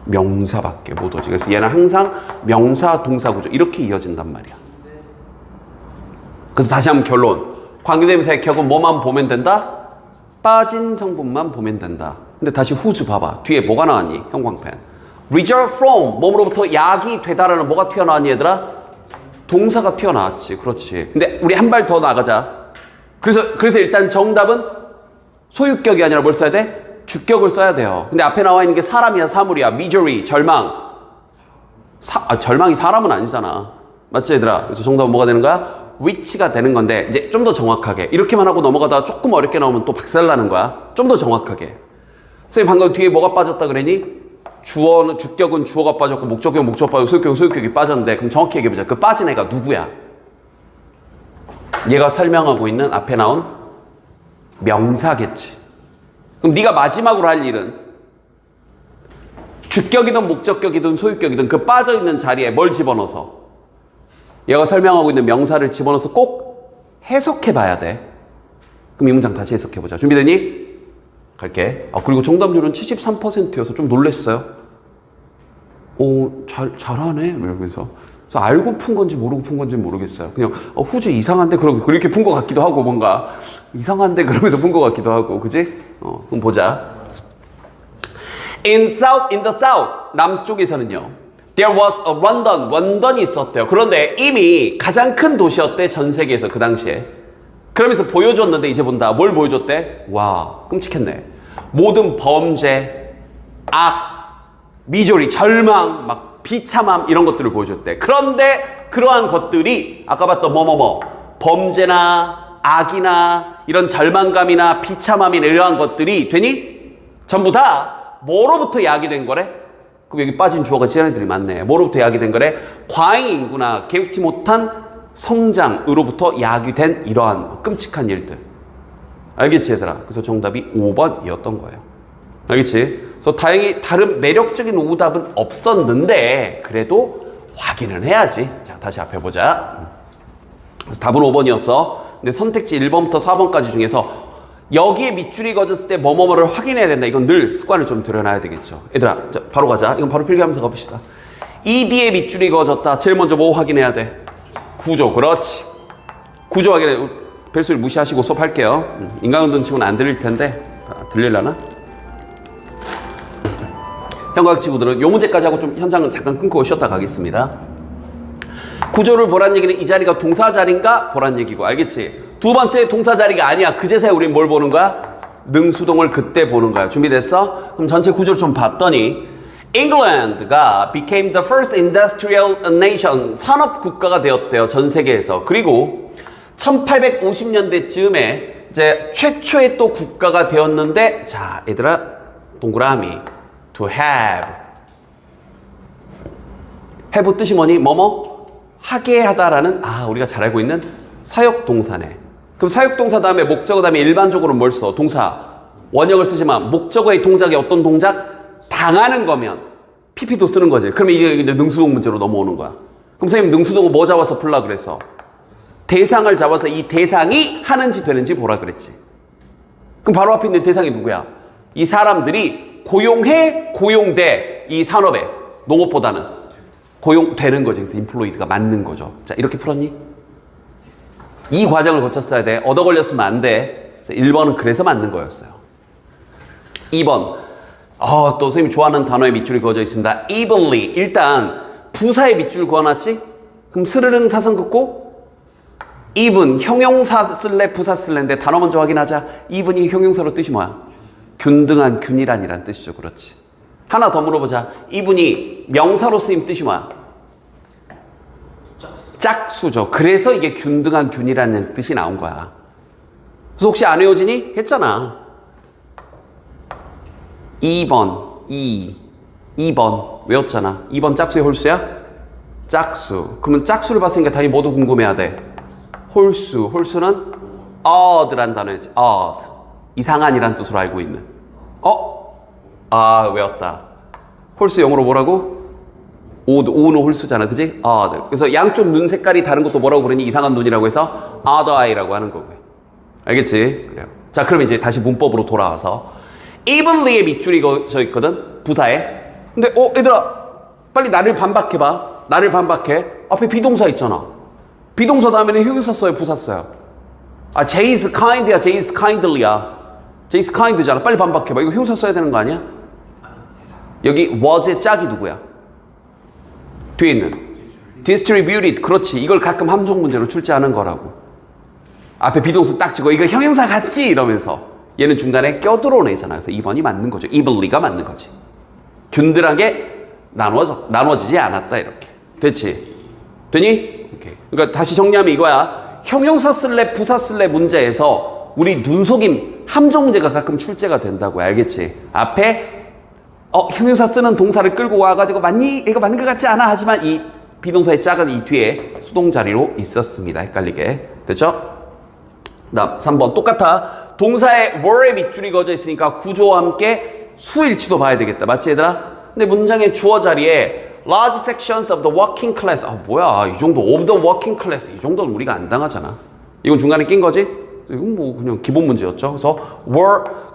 명사밖에 못 오지. 그래서 얘는 항상 명사 동사 구조 이렇게 이어진단 말이야. 그래서 다시 한번 결론. 관계대명사의 격은 뭐만 보면 된다? 빠진 성분만 보면 된다. 근데 다시 whose 봐봐. 뒤에 뭐가 나왔니? 형광펜. result from 뭐로부터 약이 되다라는 뭐가 튀어나왔니 얘들아? 동사가 튀어나왔지. 그렇지. 근데 우리 한 발 더 나가자. 그래서 일단 정답은 소유격이 아니라 뭘 써야 돼? 주격을 써야 돼요. 근데 앞에 나와 있는 게 사람이야, 사물이야. misery, 절망. 절망이 사람은 아니잖아. 맞지, 얘들아? 그래서 정답은 뭐가 되는 거야? which가 되는 건데, 이제 좀 더 정확하게. 이렇게만 하고 넘어가다가 조금 어렵게 나오면 또 박살나는 거야. 좀 더 정확하게. 선생님, 방금 뒤에 뭐가 빠졌다 그러니? 주격은 주어가 빠졌고, 목적격은 목적어 빠졌고, 소유격이 빠졌는데, 그럼 정확히 얘기해보자. 그 빠진 애가 누구야? 얘가 설명하고 있는 앞에 나온 명사겠지. 그럼 네가 마지막으로 할 일은 주격이든 목적격이든 소유격이든 그 빠져있는 자리에 뭘 집어넣어서 얘가 설명하고 있는 명사를 집어넣어서 꼭 해석해 봐야 돼. 그럼 이 문장 다시 해석해 보자. 준비되니? 갈게. 그리고 정답률은 73%여서 좀 놀랬어요. 잘하네. 이러면서. 그래서 알고 푼 건지 모르고 푼 건지 모르겠어요. 그냥 후주 이상한데 그렇게 푼 것 같기도 하고 뭔가 이상한데 그러면서 푼 것 같기도 하고 그지? 그럼 보자. In the south 남쪽에서는요. There was a 런던이 있었대요. 그런데 이미 가장 큰 도시였대 전 세계에서 그 당시에. 그러면서 보여줬는데 이제 본다. 뭘 보여줬대? 와 끔찍했네. 모든 범죄, 악, 미조리, 절망, 막 비참함 이런 것들을 보여줬대. 그런데 그러한 것들이 아까 봤던 범죄나 악이나 이런 절망감이나 비참함이나 이러한 것들이 되니 전부 다 뭐로부터 야기된 거래? 그럼 여기 빠진 주어가 지난애들이 많네. 뭐로부터 야기된 거래? 과잉 인구나 계획치 못한 성장으로부터 야기된 이러한 끔찍한 일들. 알겠지 얘들아? 그래서 정답이 5번이었던 거예요. 알겠지? 그래서 다행히 다른 매력적인 오답은 없었는데 그래도 확인을 해야지. 자, 다시 앞에 보자. 그래서 답은 5번이었어. 근데 선택지 1번부터 4번까지 중에서 여기에 밑줄이 그어졌을 때 뭐뭐뭐를 확인해야 된다. 이건 늘 습관을 좀 들여놔야 되겠죠. 얘들아, 자, 바로 가자. 이건 바로 필기하면서 가봅시다. 이 뒤에 밑줄이 그어졌다. 제일 먼저 뭐 확인해야 돼? 구조. 그렇지. 구조 확인해. 별소리 무시하시고 수업할게요. 인간운동 치고는 안 들릴 텐데 들릴라나? 현각 친구들은 요 문제까지 하고 좀 현장은 잠깐 끊고 쉬었다 가겠습니다. 구조를 보란 얘기는 이 자리가 동사 자리인가 보란 얘기고, 알겠지? 두 번째 동사 자리가 아니야. 그제서야 우린 뭘 보는 거야? 능수동을 그때 보는 거야. 준비됐어? 그럼 전체 구조를 좀 봤더니 England가 became the first industrial nation, 산업 국가가 되었대요. 전 세계에서. 그리고 1850년대쯤에 이제 최초의 또 국가가 되었는데, 자, 얘들아, 동그라미. to have. have 뜻이 뭐니? 뭐뭐? 하게 하다라는, 우리가 잘 알고 있는 사역동사네. 그럼 사역동사 다음에 목적어 다음에 일반적으로 뭘 써? 동사. 원형을 쓰지만 목적어의 동작이 어떤 동작? 당하는 거면 PP도 쓰는 거지. 그러면 이게 이제 능수동 문제로 넘어오는 거야. 그럼 선생님 능수동은 뭐 잡아서 풀라 그래서? 대상을 잡아서 이 대상이 하는지 되는지 보라 그랬지. 그럼 바로 앞에 있는 대상이 누구야? 이 사람들이 고용해, 고용돼. 이 산업에. 농업보다는. 고용되는 거지. 그래서 인플로이드가 맞는 거죠. 자, 이렇게 풀었니? 이 과정을 거쳤어야 돼. 얻어 걸렸으면 안 돼. 그래서 1번은 그래서 맞는 거였어요. 2번. 또 선생님이 좋아하는 단어의 밑줄이 그어져 있습니다. evenly. 일단 부사의 밑줄 그어놨지? 그럼 스르릉 사선 긋고 even 형용사 쓸래 부사 쓸래인데 단어 먼저 확인하자. even이 형용사로 뜻이 뭐야? 균등한 균일한이란 뜻이죠. 그렇지. 하나 더 물어보자. even이 명사로 쓰임 뜻이 뭐야? 짝수죠. 그래서 이게 균등한 균이라는 뜻이 나온 거야. 그래서 혹시 안 외워지니? 했잖아. 2번, 2번 외웠잖아. 2번 짝수의 홀수야? 짝수. 그러면 짝수를 봤으니까 당연히 모두 궁금해야 돼. 홀수는 odd란 단어였지. odd. 이상한이란 뜻으로 알고 있는. 외웠다. 홀수 영어로 뭐라고? 오는 홀수잖아. 그지? odd. 그래서 양쪽 눈 색깔이 다른 것도 뭐라고 그러니? 이상한 눈이라고 해서 odd eye라고 하는 거고요. 알겠지? 그래요. 자, 그럼 이제 다시 문법으로 돌아와서 evenly의 밑줄이 그어져 있거든. 부사에. 근데 얘들아 빨리 나를 반박해봐. 나를 반박해. 앞에 비동사 있잖아. 비동사 다음에는 형용사 써요, 부사 써요? Jay is kind야, Jay is kindly야. Jay is kind잖아. 빨리 반박해봐. 이거 형용사 써야 되는 거 아니야? 여기 was의 짝이 누구야? 뒤에 있는 distributed. 그렇지. 이걸 가끔 함정 문제로 출제하는 거라고. 앞에 비동사 딱 찍어. 이거 형용사 같지? 이러면서. 얘는 중간에 껴들어오는 애잖아. 그래서 2번이 맞는 거죠. evenly가 맞는 거지. 균등하게 나눠지지 않았다. 이렇게. 됐지? 되니? 오케이. 그러니까 다시 정리하면 이거야. 형용사 쓸래 부사 쓸래 문제에서 우리 눈속임 함정 문제가 가끔 출제가 된다고. 알겠지? 앞에 형용사 쓰는 동사를 끌고 와가지고 맞니? 이거 맞는 것 같지 않아? 하지만 이 비동사의 짝은 이 뒤에 수동 자리로 있었습니다. 헷갈리게. 됐죠? 다음 3번 똑같아. 동사에 were의 밑줄이 그어져 있으니까 구조와 함께 수일치도 봐야 되겠다. 맞지 얘들아? 근데 문장의 주어 자리에 large sections of the working class. 뭐야 이 정도 of the working class. 이 정도는 우리가 안 당하잖아. 이건 중간에 낀 거지? 이건 뭐 그냥 기본 문제였죠. 그래서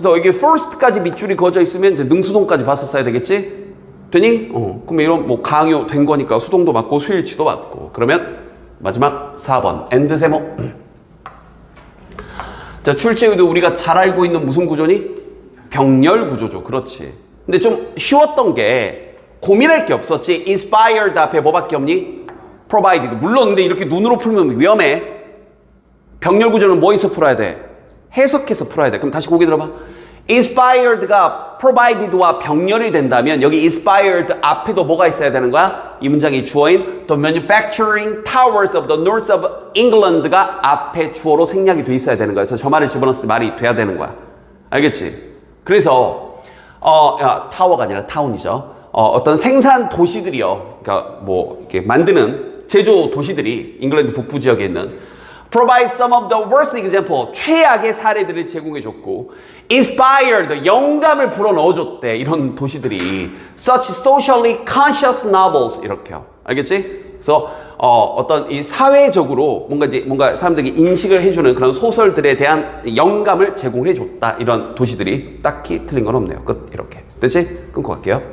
여기 first까지 밑줄이 그어져 있으면 이제 능수동까지 봤었어야 되겠지? 되니? 그럼 이런 뭐 강요된 거니까 수동도 맞고 수일치도 맞고. 그러면 마지막 4번 엔드 세모. 자, 출제 의도 우리가 잘 알고 있는 무슨 구조니? 병렬 구조죠. 그렇지. 근데 좀 쉬웠던 게 고민할 게 없었지. inspired 앞에 뭐밖에 없니? provided. 물론 근데 이렇게 눈으로 풀면 위험해. 병렬 구조는 뭐에서 풀어야 돼? 해석해서 풀어야 돼. 그럼 다시 고개 들어봐. inspired가 provided와 병렬이 된다면 여기 inspired 앞에도 뭐가 있어야 되는 거야? 이 문장의 주어인 the manufacturing towers of the north of England가 앞에 주어로 생략이 돼 있어야 되는 거야. 그래서 저 말을 집어넣었을 때 말이 돼야 되는 거야. 알겠지? 그래서 타워가 아니라 타운이죠. 어떤 생산 도시들이요. 그러니까 뭐 이렇게 만드는 제조 도시들이 잉글랜드 북부 지역에 있는 provide some of the worst example. 최악의 사례들을 제공해줬고 inspired. 영감을 불어넣어줬대. 이런 도시들이 such socially conscious novels. 이렇게요. 알겠지? 그래서 어떤 이 사회적으로 뭔가 사람들이 인식을 해주는 그런 소설들에 대한 영감을 제공해줬다. 이런 도시들이 딱히 틀린 건 없네요. 끝. 이렇게. 됐지? 끊고 갈게요.